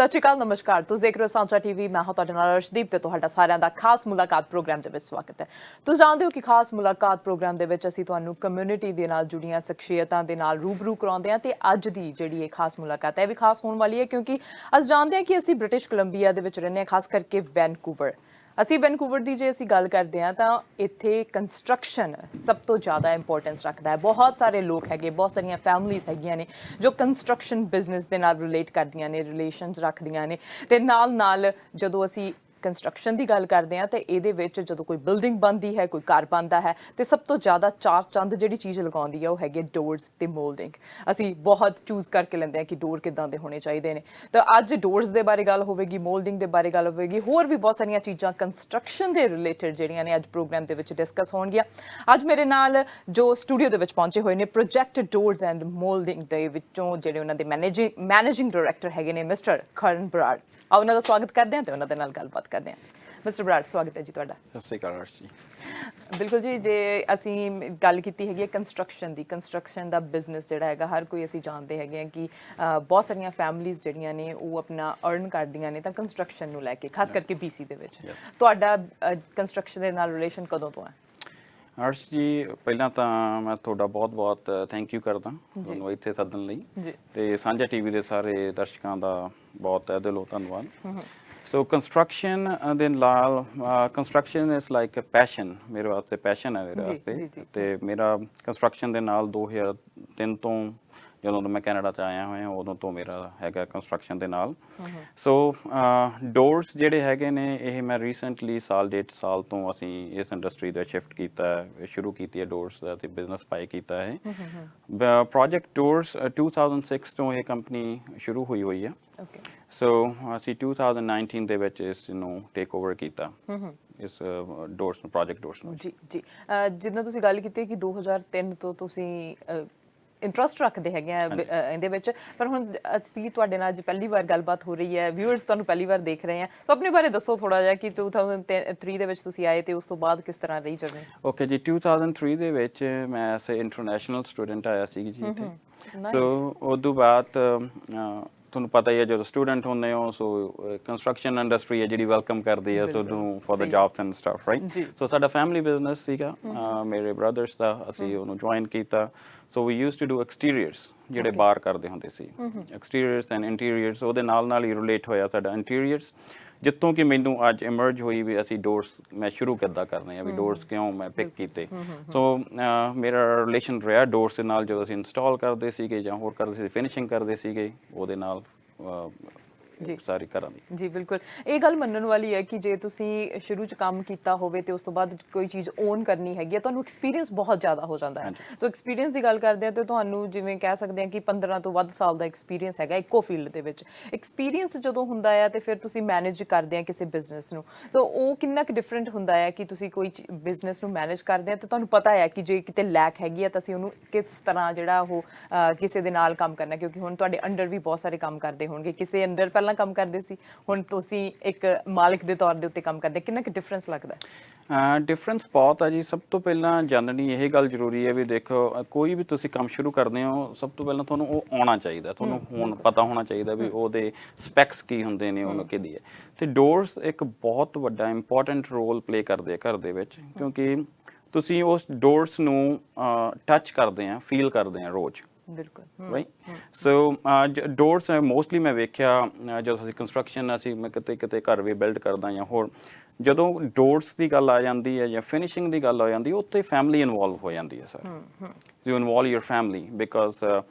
ਸਤਿ ਸ਼੍ਰੀ ਅਕਾਲ, ਨਮਸਕਾਰ। ਤੁਸੀਂ ਦੇਖ ਰਹੇ ਹੋ ਸਾਂਝਾ ਟੀਵੀ। ਮੈਂ ਹਾਂ ਤੁਹਾਡੇ ਨਾਲ ਅਰਸ਼ਦੀਪ ਤੇ ਤੁਹਾਡਾ ਸਾਰਿਆਂ ਦਾ ਖਾਸ ਮੁਲਾਕਾਤ ਪ੍ਰੋਗਰਾਮ ਦੇ ਵਿੱਚ ਸਵਾਗਤ ਹੈ। ਤੁਸੀਂ ਜਾਣਦੇ ਹੋ ਕਿ ਖਾਸ ਮੁਲਾਕਾਤ ਪ੍ਰੋਗਰਾਮ ਦੇ ਵਿੱਚ ਅਸੀਂ ਤੁਹਾਨੂੰ ਕਮਿਊਨਿਟੀ ਦੇ ਨਾਲ ਜੁੜੀਆਂ ਸ਼ਖਸੀਅਤਾਂ ਦੇ ਨਾਲ ਰੂਬਰੂ ਕਰਾਉਂਦੇ ਹਾਂ ਤੇ ਅੱਜ ਦੀ ਜਿਹੜੀ ਇਹ ਖਾਸ ਮੁਲਾਕਾਤ ਹੈ ਇਹ ਵੀ ਖਾਸ ਹੋਣ ਵਾਲੀ ਹੈ ਕਿਉਂਕਿ ਅਸੀਂ ਜਾਣਦੇ ਹਾਂ ਕਿ ਅਸੀਂ ਬ੍ਰਿਟਿਸ਼ ਕੋਲੰਬੀਆ ਦੇ ਵਿੱਚ ਰਹਿੰਦੇ ਹਾਂ, ਖਾਸ ਕਰਕੇ ਵੈਨਕੂਵਰ। ਅਸੀਂ ਵੈਨਕੂਵਰ ਦੀ ਜੇ ਅਸੀਂ ਗੱਲ ਕਰਦੇ ਹਾਂ ਤਾਂ ਇੱਥੇ ਕੰਸਟਰਕਸ਼ਨ ਸਭ ਤੋਂ ਜ਼ਿਆਦਾ ਇੰਪੋਰਟੈਂਸ ਰੱਖਦਾ ਹੈ। ਬਹੁਤ ਸਾਰੇ ਲੋਕ ਹੈਗੇ, ਬਹੁਤ ਸਾਰੀਆਂ ਫੈਮਲੀਜ਼ ਹੈਗੀਆਂ ਨੇ ਜੋ ਕੰਸਟਰਕਸ਼ਨ ਬਿਜ਼ਨਸ ਦੇ ਨਾਲ ਰਿਲੇਟ ਕਰਦੀਆਂ ਨੇ, ਰਿਲੇਸ਼ਨਸ ਰੱਖਦੀਆਂ ਨੇ ਤੇ ਨਾਲ ਜਦੋਂ ਅਸੀਂ ਕੰਸਟਰਕਸ਼ਨ ਦੀ ਗੱਲ ਕਰਦੇ ਹਾਂ ਤੇ ਇਹਦੇ ਵਿੱਚ ਜਦੋਂ ਕੋਈ ਬਿਲਡਿੰਗ ਬਣਦੀ ਹੈ, ਕੋਈ ਘਰ ਬਣਦਾ ਹੈ ਤੇ ਸਭ ਤੋਂ ਜ਼ਿਆਦਾ ਚਾਰ ਚੰਦ ਜਿਹੜੀ ਚੀਜ਼ ਲਗਾਉਂਦੀ ਹੈ ਉਹ ਹੈਗੀ ਡੋਰਸ ਤੇ ਮੋਲਡਿੰਗ। ਅਸੀਂ ਬਹੁਤ ਚੂਜ਼ ਕਰਕੇ ਲੈਂਦੇ ਹਾਂ ਕਿ ਡੋਰ ਕਿੱਦਾਂ ਦੇ ਹੋਣੇ ਚਾਹੀਦੇ ਨੇ। ਤਾਂ ਅੱਜ ਡੋਰਸ ਦੇ ਬਾਰੇ ਗੱਲ ਹੋਵੇਗੀ, ਮੋਲਡਿੰਗ ਦੇ ਬਾਰੇ ਗੱਲ ਹੋਵੇਗੀ, ਹੋਰ ਵੀ ਬਹੁਤ ਸਾਰੀਆਂ ਚੀਜ਼ਾਂ ਕੰਸਟਰਕਸ਼ਨ ਦੇ ਰਿਲੇਟਡ ਜਿਹੜੀਆਂ ਨੇ ਅੱਜ ਪ੍ਰੋਗਰਾਮ ਦੇ ਵਿੱਚ ਡਿਸਕਸ ਹੋਣਗੀਆਂ। ਅੱਜ ਮੇਰੇ ਨਾਲ ਜੋ ਸਟੂਡੀਓ ਦੇ ਵਿੱਚ ਪਹੁੰਚੇ ਹੋਏ ਨੇ ਪ੍ਰੋਜੈਕਟ ਡੋਰਸ ਐਂਡ ਮੋਲਡਿੰਗ ਦੇ ਵਿੱਚੋਂ ਜਿਹੜੇ ਉਹਨਾਂ ਦੇ ਮੈਨੇਜਿੰਗ ਡਾਇਰੈਕਟਰ ਹੈਗੇ ਨੇ ਮਿਸਟਰ ਕਰਨ ਬਰਾੜ। ਆਓ ਉਹਨਾਂ ਦਾ ਸਵਾਗਤ ਕਰਦੇ ਹਾਂ ਤੇ ਉਹਨਾਂ ਦੇ ਨਾਲ ਗੱਲਬਾਤ ਕਰਦੇ ਹਾਂ। ਮਿਸਟਰ ਬਰਾੜ, ਸਵਾਗਤ ਹੈ ਜੀ ਤੁਹਾਡਾ। ਸਤਿ ਸ਼੍ਰੀ ਅਕਾਲ ਅਰਸ਼ ਜੀ। ਬਿਲਕੁਲ ਜੀ, ਜੇ ਅਸੀਂ ਗੱਲ ਕੀਤੀ ਹੈਗੀ ਹੈ ਕੰਸਟਰਕਸ਼ਨ ਦੀ, ਕੰਸਟਰਕਸ਼ਨ ਦਾ ਬਿਜ਼ਨਸ ਜਿਹੜਾ ਹੈਗਾ ਹਰ ਕੋਈ ਅਸੀਂ ਜਾਣਦੇ ਹੈਗੇ ਹਾਂ ਕਿ ਬਹੁਤ ਸਾਰੀਆਂ ਫੈਮਲੀਜ਼ ਜਿਹੜੀਆਂ ਨੇ ਉਹ ਆਪਣਾ ਅਰਨ ਕਰਦੀਆਂ ਨੇ ਤਾਂ ਕੰਸਟਰਕਸ਼ਨ ਨੂੰ ਲੈ ਕੇ, ਖਾਸ ਕਰਕੇ BC ਦੇ ਵਿੱਚ। ਤੁਹਾਡਾ ਕੰਸਟਰਕਸ਼ਨ ਦੇ ਨਾਲ ਰਿਲੇਸ਼ਨ ਕਦੋਂ ਤੋਂ ਹੈ? ਅਰਸ਼ ਜੀ, ਪਹਿਲਾਂ ਤਾਂ ਮੈਂ ਤੁਹਾਡਾ ਬਹੁਤ ਥੈਂਕ ਯੂ ਕਰਦਾ ਤੁਹਾਨੂੰ ਇੱਥੇ ਸੱਦਣ ਲਈ ਤੇ ਸਾਂਝਾ ਟੀਵੀ ਦੇ ਸਾਰੇ ਦਰਸ਼ਕਾਂ ਦਾ ਬਹੁਤ ਤਹਿ ਦਿਲੋਂ ਧੰਨਵਾਦ। ਸੋ ਕੰਸਟਰਕਸ਼ਨ ਦੇ ਨਾਲ construction is like a passion, ਮੇਰੇ ਵਾਸਤੇ ਪੈਸ਼ਨ ਹੈ ਮੇਰੇ ਵਾਸਤੇ। ਤੇ ਮੇਰਾ ਕੰਸਟਰਕਸ਼ਨ ਦੇ ਨਾਲ 2003 ਤੋਂ ਜਦੋਂ ਮੈਂ ਕੈਨੇਡਾ 'ਚ ਆਇਆ ਹੋਇਆ ਉਦੋਂ ਤੋਂ ਮੇਰਾ ਹੈਗਾ ਕੰਸਟਰਕਸ਼ਨ ਦੇ ਨਾਲ। ਸੋ ਡੋਰਸ ਜਿਹੜੇ ਹੈਗੇ ਨੇ ਇਹ ਮੈਂ ਰੀਸੈਂਟਲੀ ਸਾਲ 1.5 ਸਾਲ ਤੋਂ ਅਸੀਂ ਇਸ ਇੰਡਸਟਰੀ ਦਾ ਸ਼ਿਫਟ ਕੀਤਾ ਹੈ, ਸ਼ੁਰੂ ਕੀਤੀ ਹੈ ਡੋਰਸ ਦਾ ਤੇ ਬਿਜ਼ਨਸ ਪਾਈ ਕੀਤਾ ਹੈ। ਪ੍ਰੋਜੈਕਟ ਡੋਰਸ 2006 ਤੋਂ ਇਹ ਕੰਪਨੀ ਸ਼ੁਰੂ ਹੋਈ ਹੈ। ਸੋ ਅਸੀਂ 2019 ਦੇ ਵਿੱਚ ਇਸ ਨੂੰ ਟੇਕ ਓਵਰ ਕੀਤਾ, ਇਸ ਡੋਰਸ ਨੂੰ, ਪ੍ਰੋਜੈਕਟ ਡੋਰਸ ਨੂੰ। ਜੀ ਜਿੱਦਾਂ ਤੁਸੀਂ ਗੱਲ ਕੀਤੀ ਕਿ 2003 ਤੋਂ ਤੁਸੀਂ ਇੰਟਰਸਟ ਰੱਖਦੇ ਹੈਗੇ ਆ ਇਹਦੇ ਵਿੱਚ, ਪਰ ਹੁਣ ਅਸੀਂ ਤੁਹਾਡੇ ਨਾਲ ਅੱਜ ਪਹਿਲੀ ਵਾਰ ਗੱਲਬਾਤ ਹੋ ਰਹੀ ਹੈ, ਵਿਊਅਰਸ ਤੁਹਾਨੂੰ ਪਹਿਲੀ ਵਾਰ ਦੇਖ ਰਹੇ ਆ, ਤਾਂ ਆਪਣੇ ਬਾਰੇ ਦੱਸੋ ਥੋੜਾ ਜਿਹਾ ਕਿ 2003 ਦੇ ਵਿੱਚ ਤੁਸੀਂ ਆਏ ਤੇ ਉਸ ਤੋਂ ਬਾਅਦ ਕਿਸ ਤਰ੍ਹਾਂ ਰਹੀ ਜਰਨੀ? ਓਕੇ ਜੀ, 2003 ਦੇ ਵਿੱਚ ਮੈਂ ਐਸ ਏ ਇੰਟਰਨੈਸ਼ਨਲ ਸਟੂਡੈਂਟ ਆਇਆ ਸੀ ਜੀ ਇੱਥੇ। ਸੋ ਉਦੋਂ ਬਾਅਦ ਤੁਹਾਨੂੰ ਪਤਾ ਹੀ ਹੈ ਜਦੋਂ ਸਟੂਡੈਂਟ ਹੁੰਦੇ ਹੋ ਸੋ ਕੰਸਟਰਕਸ਼ਨ ਇੰਡਸਟਰੀ ਹੈ ਜਿਹੜੀ ਵੈਲਕਮ ਕਰਦੀ ਹੈ ਤੁਹਾਨੂੰ for the jobs and stuff, right? So ਸਾਡਾ ਫੈਮਿਲੀ ਬਿਜ਼ਨਸ ਸੀਗਾ ਮੇਰੇ ਬ੍ਰਦਰਸ ਦਾ, ਅਸੀਂ ਉਹਨੂੰ ਜੁਆਇਨ ਕੀਤਾ। ਸੋ ਵੀ ਯੂਜ਼ਡ ਟੂ ਡੂ ਐਕਸਟੀਰੀਅਰਸ ਜਿਹੜੇ ਬਾਹਰ ਕਰਦੇ ਹੁੰਦੇ ਸੀ, ਐਕਸਟੀਰੀਅਰਸ ਐਂਡ ਇੰਟੀਰੀਅਰਸ। ਉਹਦੇ ਨਾਲ ਹੀ ਰਿਲੇਟ ਹੋਇਆ ਸਾਡਾ ਇੰਟੀਰੀਅਰਸ, ਜਿੱਥੋਂ ਕਿ ਮੈਨੂੰ ਅੱਜ ਇਮਰਜ ਹੋਈ ਵੀ ਅਸੀਂ ਡੋਰਸ ਮੈਂ ਸ਼ੁਰੂ ਕਿੱਦਾਂ ਕਰਨੇ ਆ, ਵੀ ਡੋਰਸ ਕਿਉਂ ਮੈਂ ਪਿਕ ਕੀਤੇ। ਸੋ ਮੇਰਾ ਰਿਲੇਸ਼ਨ ਰਿਹਾ ਡੋਰਸ ਦੇ ਨਾਲ, ਜਦੋਂ ਅਸੀਂ ਇੰਸਟਾਲ ਕਰਦੇ ਸੀਗੇ ਜਾਂ ਹੋਰ ਕਰਦੇ ਸੀ, ਫਿਨਿਸ਼ਿੰਗ ਕਰਦੇ ਸੀਗੇ ਉਹਦੇ ਨਾਲ ਸਾਰੀ ਕਰਾਂ ਦੀ। ਜੀ ਬਿਲਕੁਲ, ਇਹ ਗੱਲ ਮੰਨਣ ਵਾਲੀ ਹੈ ਕਿ ਜੇ ਤੁਸੀਂ ਸ਼ੁਰੂ 'ਚ ਕੰਮ ਕੀਤਾ ਹੋਵੇ ਤੇ ਉਸ ਤੋਂ ਬਾਅਦ ਕੋਈ ਚੀਜ਼ ਓਨ ਕਰਨੀ ਹੈਗੀ ਹੈ ਤੁਹਾਨੂੰ ਐਕਸਪੀਰੀਅੰਸ ਬਹੁਤ ਜ਼ਿਆਦਾ ਹੋ ਜਾਂਦਾ ਹੈ। ਸੋ ਐਕਸਪੀਰੀਅੰਸ ਦੀ ਗੱਲ ਕਰਦੇ ਹਾਂ ਤੇ ਤੁਹਾਨੂੰ ਜਿਵੇਂ ਕਹਿ ਸਕਦੇ ਹਾਂ ਕਿ 15 ਤੋਂ ਵੱਧ ਸਾਲ ਦਾ ਐਕਸਪੀਰੀਅੰਸ ਹੈਗਾ ਇੱਕੋ ਫੀਲਡ ਦੇ ਵਿੱਚ। ਐਕਸਪੀਰੀਅੰਸ ਜਦੋਂ ਹੁੰਦਾ ਆ ਤੇ ਫਿਰ ਤੁਸੀਂ ਮੈਨੇਜ ਕਰਦੇ ਆ ਕਿਸੇ ਬਿਜ਼ਨਸ ਨੂੰ, ਸੋ ਉਹ ਕਿੰਨਾ ਕੁ ਡਿਫਰੈਂਟ ਹੁੰਦਾ ਹੈ ਕਿ ਤੁਸੀਂ ਕੋਈ ਬਿਜ਼ਨਸ ਨੂੰ ਮੈਨੇਜ ਕਰਦੇ ਆ ਤੇ ਤੁਹਾਨੂੰ ਪਤਾ ਹੈ ਕਿ ਜੇ ਕਿਤੇ ਲੈਕ ਹੈਗੀ ਆ ਤਾਂ ਅਸੀਂ ਉਹਨੂੰ ਕਿਸ ਤਰ੍ਹਾਂ ਜਿਹੜਾ ਉਹ ਕਿਸੇ ਦੇ ਨਾਲ ਕੰਮ ਕਰਨਾ, ਕਿਉਂਕਿ ਹੁਣ ਤੁਹਾਡੇ ਅੰਡਰ ਵੀ ਬਹੁਤ ਸਾਰੇ ਕੰਮ ਕਰਦੇ ਹੋਣਗੇ, ਕਿਸੇ ਅੰਡਰ ਪਹਿਲਾਂ ਕੰਮ ਕਰਦੇ ਸੀ, ਹੁਣ ਤੁਸੀਂ ਇੱਕ ਮਾਲਕ ਦੇ ਤੌਰ ਦੇ ਉੱਤੇ ਕੰਮ ਕਰਦੇ, ਕਿੰਨਾ ਕੁ ਡਿਫਰੈਂਸ ਲੱਗਦਾ? ਡਿਫਰੈਂਸ ਬਹੁਤ ਆ ਜੀ। ਸਭ ਤੋਂ ਪਹਿਲਾਂ ਜਾਣਨੀ ਇਹ ਗੱਲ ਜ਼ਰੂਰੀ ਹੈ ਵੀ ਦੇਖੋ, ਕੋਈ ਵੀ ਤੁਸੀਂ ਕੰਮ ਸ਼ੁਰੂ ਕਰਦੇ ਹੋ ਸਭ ਤੋਂ ਪਹਿਲਾਂ ਤੁਹਾਨੂੰ ਉਹ ਆਉਣਾ ਚਾਹੀਦਾ, ਤੁਹਾਨੂੰ ਹੁਣ ਪਤਾ ਹੋਣਾ ਚਾਹੀਦਾ ਵੀ ਉਹਦੇ ਸਪੈਕਸ ਕੀ ਹੁੰਦੇ ਨੇ, ਉਹਨੂੰ ਕਿਹਦੀ ਹੈ। ਤੇ ਡੋਰਸ ਇੱਕ ਬਹੁਤ ਵੱਡਾ ਇੰਪੋਰਟੈਂਟ ਰੋਲ ਪਲੇ ਕਰਦੇ ਆ ਘਰ ਦੇ ਵਿੱਚ, ਕਿਉਂਕਿ ਤੁਸੀਂ ਉਸ ਡੋਰਸ ਨੂੰ ਟੱਚ ਕਰਦੇ ਆ, ਫੀਲ ਕਰਦੇ ਆ ਰੋਜ਼। ਬਿਲਕੁਲ, ਰਾਈਟ? ਸੋ ਡੋਰਸ ਮੋਸਟਲੀ ਮੈਂ ਵੇਖਿਆ ਜਦੋਂ ਅਸੀਂ ਕੰਸਟਰਕਸ਼ਨ ਮੈਂ ਕਿਤੇ ਘਰ ਵੀ ਬਿਲਡ ਕਰਦਾ ਜਾਂ ਹੋਰ, ਜਦੋਂ ਡੋਰਸ ਦੀ ਗੱਲ ਆ ਜਾਂਦੀ ਹੈ ਜਾਂ ਫਿਨਿਸ਼ਿੰਗ ਦੀ ਗੱਲ ਆ ਜਾਂਦੀ ਹੈ ਉੱਥੇ ਫੈਮਿਲੀ ਇਨਵੋਲਵ ਹੋ ਜਾਂਦੀ ਹੈ sir. You involve your family because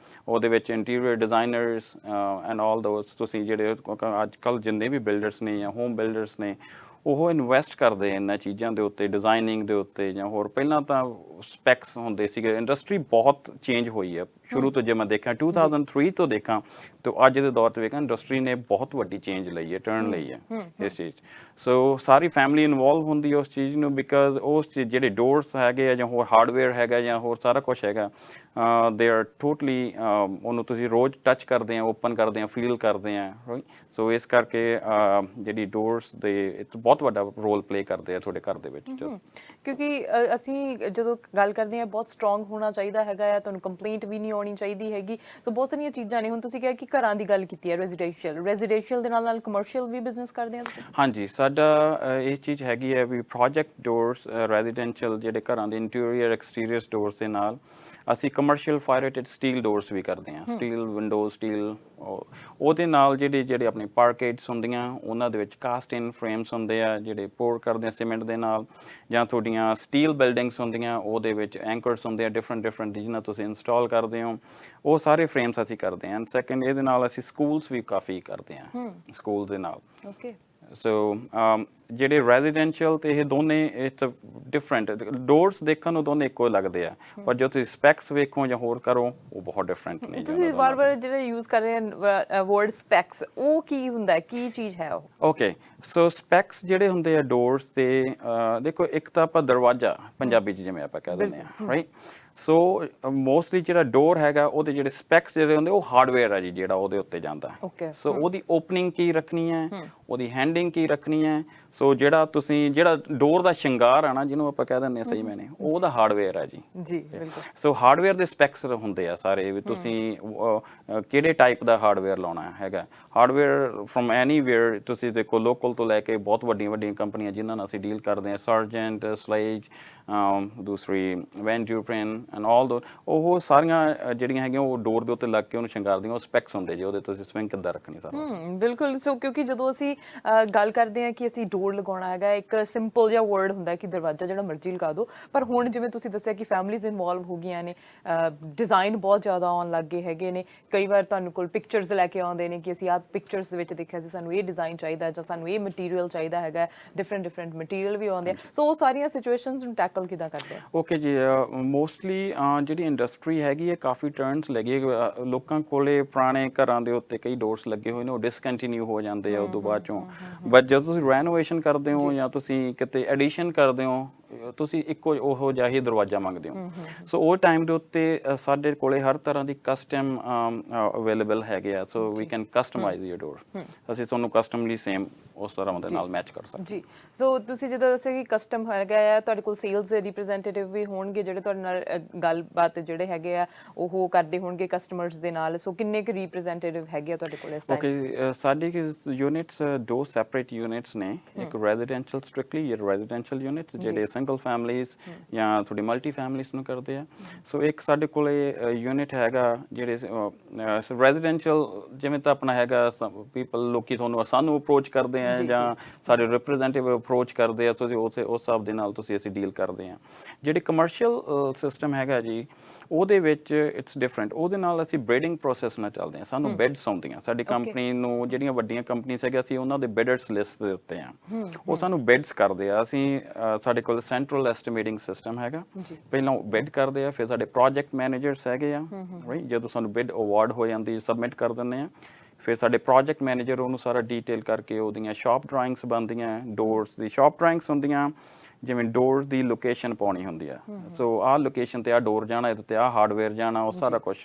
ਉਹਦੇ ਵਿੱਚ ਇੰਟੀਰੀਅਰ ਡਿਜ਼ਾਈਨਰਸ ਐਂਡ ਆਲ ਦੋਸ, ਤੁਸੀਂ ਜਿਹੜੇ ਅੱਜ ਕੱਲ੍ਹ ਜਿੰਨੇ ਵੀ ਬਿਲਡਰਸ ਨੇ ਜਾਂ ਹੋਮ ਬਿਲਡਰਸ ਨੇ ਉਹ ਇਨਵੈਸਟ ਕਰਦੇ ਇਹਨਾਂ ਚੀਜ਼ਾਂ ਦੇ ਉੱਤੇ, ਡਿਜ਼ਾਈਨਿੰਗ ਦੇ ਉੱਤੇ ਜਾਂ ਹੋਰ। ਪਹਿਲਾਂ ਤਾਂ ਸਪੈਕਸ ਹੁੰਦੇ ਸੀਗੇ, ਇੰਡਸਟਰੀ ਬਹੁਤ ਚੇਂਜ ਹੋਈ ਹੈ ਸ਼ੁਰੂ ਤੋਂ। ਜੇ ਮੈਂ ਦੇਖਾਂ 2003 ਤੋਂ ਦੇਖਾਂ ਤਾਂ ਅੱਜ ਦੇ ਦੌਰ 'ਤੇ ਵੇਖਾਂ ਇੰਡਸਟਰੀ ਨੇ ਬਹੁਤ ਵੱਡੀ ਚੇਂਜ ਲਈ ਹੈ, ਟਰਨ ਲਈ ਹੈ ਇਸ ਚੀਜ਼ 'ਚ। ਸੋ ਸਾਰੀ ਫੈਮਿਲੀ ਇਨਵੋਲਵ ਹੁੰਦੀ ਹੈ ਉਸ ਚੀਜ਼ ਨੂੰ, ਬਿਕਾਜ਼ ਉਸ ਚੀਜ਼ ਜਿਹੜੇ ਡੋਰਸ ਹੈਗੇ ਆ ਜਾਂ ਹੋਰ ਹਾਰਡਵੇਅਰ ਹੈਗਾ ਜਾਂ ਹੋਰ ਸਾਰਾ ਕੁਛ ਹੈਗਾ, ਦੇ ਆਰ ਟੋਟਲੀ ਉਹਨੂੰ ਤੁਸੀਂ ਰੋਜ਼ ਟੱਚ ਕਰਦੇ ਆ, ਓਪਨ ਕਰਦੇ ਆ, ਫੀਲ ਕਰਦੇ ਆ, ਰਾਈਟ? ਸੋ ਇਸ ਕਰਕੇ ਜਿਹੜੀ ਡੋਰਸ ਦੇ ਬਹੁਤ ਵੱਡਾ ਰੋਲ ਪਲੇ ਕਰਦੇ ਆ ਤੁਹਾਡੇ ਘਰ ਦੇ ਵਿੱਚ। ਕਿਉਂਕਿ ਅਸੀਂ ਜਦੋਂ ਗੱਲ ਕਰਦੇ ਹਾਂ ਬਹੁਤ ਸਟਰੋਂਗ ਹੋਣਾ ਚਾਹੀਦਾ ਹੈਗਾ ਆ, ਤੁਹਾਨੂੰ ਕੰਪਲੇਂਟ ਵੀ ਨਹੀਂ ਆਉਣੀ ਚਾਹੀਦੀ ਹੈਗੀ। ਸੋ ਬਹੁਤ ਸਾਰੀਆਂ ਚੀਜ਼ਾਂ ਨੇ। ਹੁਣ ਤੁਸੀਂ ਕਿਹਾ ਕਿ ਘਰਾਂ ਦੀ ਗੱਲ ਕੀਤੀ ਹੈ, ਰੈਜ਼ੀਡੈਂਸ਼ੀਅਲ ਦੇ ਨਾਲ ਕਮਰਸ਼ੀਅਲ ਵੀ ਬਿਜ਼ਨਸ ਕਰਦੇ ਆ ਤੁਸੀਂ? ਹਾਂਜੀ, ਸਾਡਾ ਇਹ ਚੀਜ਼ ਹੈਗੀ ਹੈ ਵੀ ਪ੍ਰੋਜੈਕਟ ਡੋਰਸ ਰੈਜ਼ੀਡੈਂਸ਼ੀਅਲ ਜਿਹੜੇ ਘਰਾਂ ਦੇ ਇੰਟੀਰੀਅਰ ਐਕਸਟੀਰੀਅਰ ਡੋਰਸ ਦੇ ਨਾਲ ਅਸੀਂ commercial fire rated steel doors ਵੀ ਕਰਦੇ ਹਾਂ। ਸਟੀਲ ਵਿੰਡੋ, ਸਟੀਲ ਉਹਦੇ ਨਾਲ ਜਿਹੜੇ ਆਪਣੇ ਪਾਰਕੇਟਸ ਹੁੰਦੀਆਂ ਉਹਨਾਂ ਦੇ ਵਿੱਚ ਕਾਸਟ ਇਨ ਫਰੇਮਸ ਹੁੰਦੇ ਆ ਜਿਹੜੇ ਪੋਰ ਕਰਦੇ ਆ ਸੀਮੈਂਟ ਦੇ ਨਾਲ, ਜਾਂ ਤੁਹਾਡੀਆਂ ਸਟੀਲ ਬਿਲਡਿੰਗਸ ਹੁੰਦੀਆਂ ਉਹਦੇ ਵਿੱਚ ਐਂਕਰਸ ਹੁੰਦੇ ਆ ਡਿਫਰੈਂਟ ਜਿਹਨਾਂ ਤੁਸੀਂ ਇੰਸਟਾਲ ਕਰਦੇ ਹੋ, ਉਹ ਸਾਰੇ ਫਰੇਮਸ ਅਸੀਂ ਕਰਦੇ ਹਾਂ। ਐਂਡ ਸੈਕੰਡ ਇਹਦੇ ਨਾਲ ਅਸੀਂ ਸਕੂਲਸ ਵੀ ਕਾਫੀ ਕਰਦੇ ਹਾਂ, ਸਕੂਲ ਦੇ ਨਾਲ। ਓਕੇ। ਸੋ ਜਿਹੜੇ ਰੈਜ਼ੀਡੈਂਸ਼ੀਅਲ ਤੇ ਇਹ ਦੋਨੇ ਇਟਸ ਡਿਫਰੈਂਟ ਡੋਰਸ ਦੇਖਣ ਨੂੰ ਦੋਨੇ ਇੱਕੋ ਲੱਗਦੇ ਆ, ਪਰ ਜੋ ਤੁਸੀਂ ਸਪੈਕਸ ਵੇਖੋ ਜਾਂ ਹੋਰ ਕਰੋ ਉਹ ਬਹੁਤ ਡਿਫਰੈਂਟ ਨੇ। ਤੁਸੀਂ ਵਾਰ-ਵਾਰ ਜਿਹੜੇ ਯੂਜ਼ ਕਰ ਰਹੇ ਹੋ ਵਰਡ ਸਪੈਕਸ, ਉਹ ਕੀ ਹੁੰਦਾ ਹੈ, ਕੀ ਚੀਜ਼ ਹੈ ਉਹ? ਓਕੇ, ਸੋ ਸਪੈਕਸ ਜਿਹੜੇ ਹੁੰਦੇ ਆ ਡੋਰਸ ਦੇ, ਦੇਖੋ ਇੱਕ ਤਾਂ ਆਪਾਂ ਦਰਵਾਜ਼ਾ ਪੰਜਾਬੀ 'ਚ ਜਿਵੇਂ ਆਪਾਂ ਕਹਿ ਦਿੰਦੇ ਆ, ਰਾਈਟ। ਸੋ ਮੋਸਟਲੀ ਜਿਹੜਾ ਡੋਰ ਹੈਗਾ ਉਹਦੇ ਜਿਹੜੇ ਸਪੈਕਸ ਜਿਹੜੇ ਹੁੰਦੇ ਉਹ ਹਾਰਡਵੇਅਰ ਆ ਜੀ ਜਿਹੜਾ ਉਹਦੇ ਉੱਤੇ ਜਾਂਦਾ। ਸੋ ਉਹਦੀ ਓਪਨਿੰਗ ਕੀ ਰੱਖਣੀ ਹੈ, ਉਹਦੀ ਹੈਂਡਿੰਗ ਕੀ ਰੱਖਣੀ ਹੈ। ਸੋ ਜਿਹੜਾ ਡੋਰ ਦਾ ਸ਼ਿੰਗਾਰ ਆ ਨਾ, ਜਿਹਨੂੰ ਆਪਾਂ ਕਹਿ ਦਿੰਦੇ ਆ ਸਹੀ ਮੈਨੇ, ਉਹਦਾ ਹਾਰਡਵੇਅਰ ਆ ਜੀ। ਜੀ ਬਿਲਕੁਲ। ਸੋ ਹਾਰਡਵੇਅਰ ਦੇ ਸਪੈਕਸ ਹੁੰਦੇ ਆ ਸਾਰੇ, ਵੀ ਤੁਸੀਂ ਕਿਹੜੇ ਟਾਈਪ ਦਾ ਹਾਰਡਵੇਅਰ ਲਾਉਣਾ ਹੈਗਾ। ਹਾਰਡਵੇਅਰ ਫਰੋਮ ਐਨੀਵੇਅਰ, ਤੁਸੀਂ ਦੇਖੋ ਲੋਕਲ ਤੋਂ ਲੈ ਕੇ ਬਹੁਤ ਵੱਡੀਆਂ ਕੰਪਨੀਆਂ ਜਿਨ੍ਹਾਂ ਨਾਲ ਅਸੀਂ ਡੀਲ ਕਰਦੇ ਹਾਂ, ਸਰਜੈਂਟ, ਸਲੇਜ, ਦੂਸਰੀ ਵੈਂਟੂਪ੍ਰਿਨ ਐਂਡ ਆਲ ਦੋ, ਉਹ ਸਾਰੀਆਂ ਜਿਹੜੀਆਂ ਹੈਗੀਆਂ ਉਹ ਡੋਰ ਦੇ ਉੱਤੇ ਲੱਗ ਕੇ ਉਹਨੂੰ ਸ਼ਿੰਗਾਰਦੀਆਂ। ਉਹ ਸਪੈਕਸ ਹੁੰਦੇ ਜੀ ਉਹਦੇ, ਤੁਸੀਂ ਸਵਿੰਗ ਕਿੱਦਾਂ ਰੱਖਣੀ ਸਾਰਾ। ਬਿਲਕੁਲ। ਸੋ ਕਿਉਂਕਿ ਜਦੋਂ ਅਸੀਂ ਗੱਲ ਕਰਦੇ ਹਾਂ ਕਿ ਅਸੀਂ ਡੋਰ ਲਗਾਉਣਾ ਹੈਗਾ, ਇੱਕ ਸਿੰਪਲ ਜਿਹਾ ਵਰਡ ਹੁੰਦਾ ਕਿ ਦਰਵਾਜ਼ਾ ਜਿਹੜਾ ਮਰਜ਼ੀ ਲਗਾ ਦਿਓ, ਪਰ ਹੁਣ ਜਿਵੇਂ ਤੁਸੀਂ ਦੱਸਿਆ ਕਿ ਫੈਮਲੀਜ਼ ਇਨਵੋਲਵ ਹੋ ਗਈਆਂ ਨੇ, ਡਿਜ਼ਾਈਨ ਬਹੁਤ ਜ਼ਿਆਦਾ ਆਉਣ ਲੱਗ ਗਏ ਹੈਗੇ ਨੇ। ਕਈ ਵਾਰ ਤੁਹਾਨੂੰ ਕੋਲ ਪਿਕਚਰਸ ਲੈ ਕੇ ਆਉਂਦੇ ਨੇ ਕਿ ਅਸੀਂ ਆਹ ਪਿਕਚਰਸ ਦੇ ਵਿੱਚ ਦੇਖਿਆ ਸੀ, ਸਾਨੂੰ ਇਹ ਡਿਜ਼ਾਈਨ ਚਾਹੀਦਾ ਜਾਂ ਸਾਨੂੰ ਇਹ ਮਟੀਰੀਅਲ ਚਾਹੀਦਾ ਹੈਗਾ। ਡਿਫਰੈਂਟ ਮਟੀਰੀਅਲ ਵੀ ਆਉਂਦੇ ਆ। ਸੋ ਉਹ ਸਾਰੀਆਂ ਸਿਚੁਏਸ਼ਨਸ ਨੂੰ ਟੈਕਲ ਕਿੱਦਾਂ ਕਰਦੇ ਆ? ਓਕੇ ਜੀ, ਮੋਸਟਲੀ ਜਿਹੜੀ ਇੰਡਸਟਰੀ ਹੈਗੀ ਹੈ ਕਾਫੀ ਟਰਨਸ ਲੱਗੀ। ਲੋਕਾਂ ਕੋਲੇ ਪੁਰਾਣੇ ਘਰਾਂ ਦੇ ਉੱਤੇ ਕਈ ਡੋਰਸ ਲੱਗੇ ਹੋਏ ਨੇ, ਉਹ ਡਿਸਕੰਟੀਨਿਊ ਹੋ ਜਾਂਦੇ ਆ ਉਦੋਂ ਬਾਅਦ ਚੋਂ। ਬਟ ਜਦੋਂ ਤੁਸੀਂ ਰੈਨੋਵੇਸ਼ਨ ਕਰਦੇ ਹੋ ਜਾਂ ਤੁਸੀਂ ਕਿਤੇ ਐਡੀਸ਼ਨ ਕਰਦੇ ਹੋ, ਤੁਸੀਂ ਇੱਕੋ ਉਹੋ ਜਿਹਾ ਹੀ ਦਰਵਾਜ਼ਾ ਮੰਗਦੇ ਹੋ। ਸੋ ਉਹ ਟਾਈਮ ਦੇ ਉੱਤੇ ਸਾਡੇ ਕੋਲੇ ਹਰ ਤਰ੍ਹਾਂ ਦੀ ਕਸਟਮ ਅਵੇਲੇਬਲ ਹੈਗੇ ਆ। ਸੋ ਵੀ ਕੈਨ ਕਸਟਮਾਈਜ਼ ਯੂਰ ਡੋਰ। ਅਸੀਂ ਤੁਹਾਨੂੰ ਕਸਟਮਲੀ ਸੇਮ ਉਸ ਤਰ੍ਹਾਂ ਦੇ ਨਾਲ ਮੈਚ ਕਰ ਸਕਦੇ ਜੀ। ਸੋ ਤੁਸੀਂ ਜਦੋਂ ਦੱਸਿਆ ਕਿ ਕਸਟਮ ਹੈਗਾ ਆ, ਤੁਹਾਡੇ ਕੋਲ ਸੇਲਸ ਰਿਪਰੈਜ਼ੈਂਟੇਟਿਵ ਵੀ ਹੋਣਗੇ ਜਿਹੜੇ ਤੁਹਾਡੇ ਨਾਲ ਗੱਲਬਾਤ ਜਿਹੜੇ ਹੈਗੇ ਆ ਉਹ ਕਰਦੇ ਹੋਣਗੇ ਕਸਟਮਰਸ ਦੇ ਨਾਲ। ਸੋ ਕਿੰਨੇ ਕੁ ਰਿਪਰੈਜ਼ੈਂਟੇਟਿਵ ਹੈਗੇ ਆ ਤੁਹਾਡੇ ਕੋਲ ਇਸ ਟਾਈਮ? ਓਕੇ, ਸਾਡੇ ਯੂਨਿਟਸ ਦੋ ਸੈਪਰੇਟ ਯੂਨਿਟਸ ਨੇ। ਇੱਕ ਰੈਜ਼ੀਡੈਂਸ਼ੀਅਲ, ਸਟ੍ਰਿਕਟਲੀ ਰੈਜ਼ੀਡੈਂਸ਼ੀਅਲ ਯੂਨਿਟਸ ਜਿਹੜੇ ਸਿੰਗਲ ਫੈਮਲੀਜ਼ ਜਾਂ ਥੋੜੀ ਮਲਟੀ ਫੈਮਲੀਜ਼ ਨੂੰ ਕਰਦੇ ਆ। ਸੋ ਇੱਕ ਸਾਡੇ ਕੋਲੇ ਯੂਨਿਟ ਹੈਗਾ ਜਿਹੜੇ ਰੈਜ਼ੀਡੈਂਸ਼ੀਅਲ, ਜਿਵੇਂ ਤਾਂ ਆਪਣਾ ਹੈਗਾ ਪੀਪਲ, ਲੋਕੀ ਸਾਨੂੰ ਅਪਰੋਚ ਕਰਦੇ ਆ ਜਾਂ ਸਾਡੇ ਰਿਪਰੈਜ਼ੈਂਟੇਟਿਵ ਅਪਰੋਚ ਕਰਦੇ ਆ। ਤੁਸੀਂ ਉਸ ਹਿਸਾਬ ਦੇ ਨਾਲ ਅਸੀਂ ਡੀਲ ਕਰਦੇ ਆ। ਜਿਹੜੇ ਕਮਰਸ਼ੀਅਲ ਸਿਸਟਮ ਹੈਗਾ ਜੀ, ਉਹਦੇ ਵਿੱਚ ਇਟਸ ਡਿਫਰੈਂਟ। ਉਹਦੇ ਨਾਲ ਅਸੀਂ ਬ੍ਰੀਡਿੰਗ ਪ੍ਰੋਸੈਸ ਨਾਲ ਚੱਲਦੇ ਆ। ਸਾਨੂੰ ਬਿਡਸ ਆਉਂਦੀਆਂ ਸਾਡੀ ਕੰਪਨੀ ਨੂੰ, ਜਿਹੜੀਆਂ ਵੱਡੀਆਂ ਕੰਪਨੀਆਂ ਹੈਗੀਆਂ, ਅਸੀਂ ਉਹਨਾਂ ਦੇ ਬਿਡਰਸ ਲਿਸਟ ਦੇ ਉੱਤੇ ਆ। ਉਹ ਸਾਨੂੰ ਬਿਡਸ ਕਰਦੇ ਆ। ਅਸੀਂ ਸਾਡੇ ਕੋਲ ਸੈਂਟਰਲ ਐਸਟੀਮੇਟਿੰਗ ਸਿਸਟਮ ਹੈਗਾ। ਪਹਿਲਾਂ ਬਿਡ ਕਰਦੇ ਆ, ਫਿਰ ਸਾਡੇ ਪ੍ਰੋਜੈਕਟ ਮੈਨੇਜਰਸ ਹੈਗੇ ਆ, ਰਾਈਟ। ਜਦੋਂ ਸਾਨੂੰ ਬਿਡ ਅਵਾਰਡ ਹੋ ਜਾਂਦੀ, ਸਬਮਿਟ ਕਰ ਦਿੰਦੇ ਆ, ਫਿਰ ਸਾਡੇ ਪ੍ਰੋਜੈਕਟ ਮੈਨੇਜਰ ਉਹਨੂੰ ਸਾਰਾ ਡੀਟੇਲ ਕਰਕੇ ਉਹਦੀਆਂ ਸ਼ਾਪ ਡਰਾਇੰਗਸ ਬਣਦੀਆਂ। ਡੋਰਸ ਦੀ ਸ਼ਾਪ ਡਰਾਇੰਗਸ ਹੁੰਦੀਆਂ, ਜਿਵੇਂ ਡੋਰ ਦੀ ਲੋਕੇਸ਼ਨ ਪਾਉਣੀ ਹੁੰਦੀ ਆ। ਸੋ ਆਹ ਲੋਕੇਸ਼ਨ ਤੇ ਆਹ ਡੋਰ ਜਾਣਾ, ਇਹਦੇ ਤੇ ਆਹ ਹਾਰਡਵੇਅਰ ਜਾਣਾ, ਉਹ ਸਾਰਾ ਕੁਝ।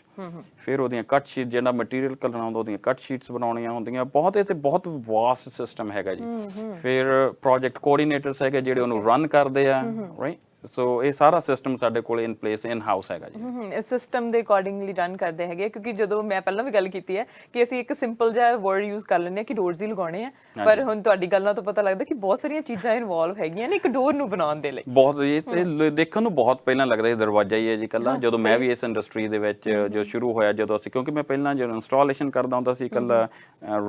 ਫਿਰ ਉਹਦੀਆਂ ਕੱਟ ਸ਼ੀਟ, ਜਿਹੜਾ ਮਟੀਰੀਅਲ ਕਰਨਾ ਹੁੰਦਾ, ਉਹਦੀਆਂ ਕੱਟ ਸ਼ੀਟਸ ਬਣਾਉਣੀਆਂ ਹੁੰਦੀਆਂ। ਬਹੁਤ ਵਾਸਟ ਸਿਸਟਮ ਹੈਗਾ ਜੀ। ਫਿਰ ਪ੍ਰੋਜੈਕਟ ਕੋਆਰਡੀਨੇਟਰਸ ਹੈਗੇ ਜਿਹੜੇ ਉਹਨੂੰ ਰਨ ਕਰਦੇ ਆ, ਰਾਈਟ। ਸੋ ਇਹ ਸਾਰਾ ਸਿਸਟਮ ਸਾਡੇ ਕੋਲ ਇਨ ਪਲੇਸ ਇਨ ਹਾਊਸ ਹੈਗਾ ਜੀ। ਇਸ ਸਿਸਟਮ ਦੇ ਅਕੋਰਡਿੰਗਲੀ ਰਨ ਕਰਦੇ ਹੈਗੇ। ਕਿਉਂਕਿ ਜਦੋਂ ਮੈਂ ਪਹਿਲਾਂ ਵੀ ਗੱਲ ਕੀਤੀ ਹੈ ਕਿ ਅਸੀਂ ਇੱਕ ਸਿੰਪਲ ਜਿਹਾ ਵਰਡ ਯੂਜ਼ ਕਰ ਲੈਂਦੇ ਹਾਂ ਕਿ ਡੋਰਸ ਹੀ ਲਗਾਉਣੇ ਆ, ਪਰ ਹੁਣ ਤੁਹਾਡੀ ਗੱਲਾਂ ਤੋਂ ਪਤਾ ਲੱਗਦਾ ਕਿ ਬਹੁਤ ਸਾਰੀਆਂ ਚੀਜ਼ਾਂ ਇਨਵੋਲਵ ਹੈਗੀਆਂ ਨੇ ਇੱਕ ਡੋਰ ਨੂੰ ਬਣਾਉਣ ਦੇ ਲਈ। ਬਹੁਤ, ਇਹ ਦੇਖਣ ਨੂੰ ਬਹੁਤ ਪਹਿਲਾਂ ਲੱਗਦਾ ਇਹ ਦਰਵਾਜ਼ਾ ਹੀ ਹੈ ਜੀ ਇਕੱਲਾ। ਜਦੋਂ ਮੈਂ ਵੀ ਇਸ ਇੰਡਸਟਰੀ ਦੇ ਵਿੱਚ ਜੋ ਸ਼ੁਰੂ ਹੋਇਆ, ਜਦੋਂ ਅਸੀਂ, ਕਿਉਂਕਿ ਮੈਂ ਪਹਿਲਾਂ ਜਦੋਂ ਇੰਸਟਾਲੇਸ਼ਨ ਕਰਦਾ ਹੁੰਦਾ ਸੀ ਇਕੱਲਾ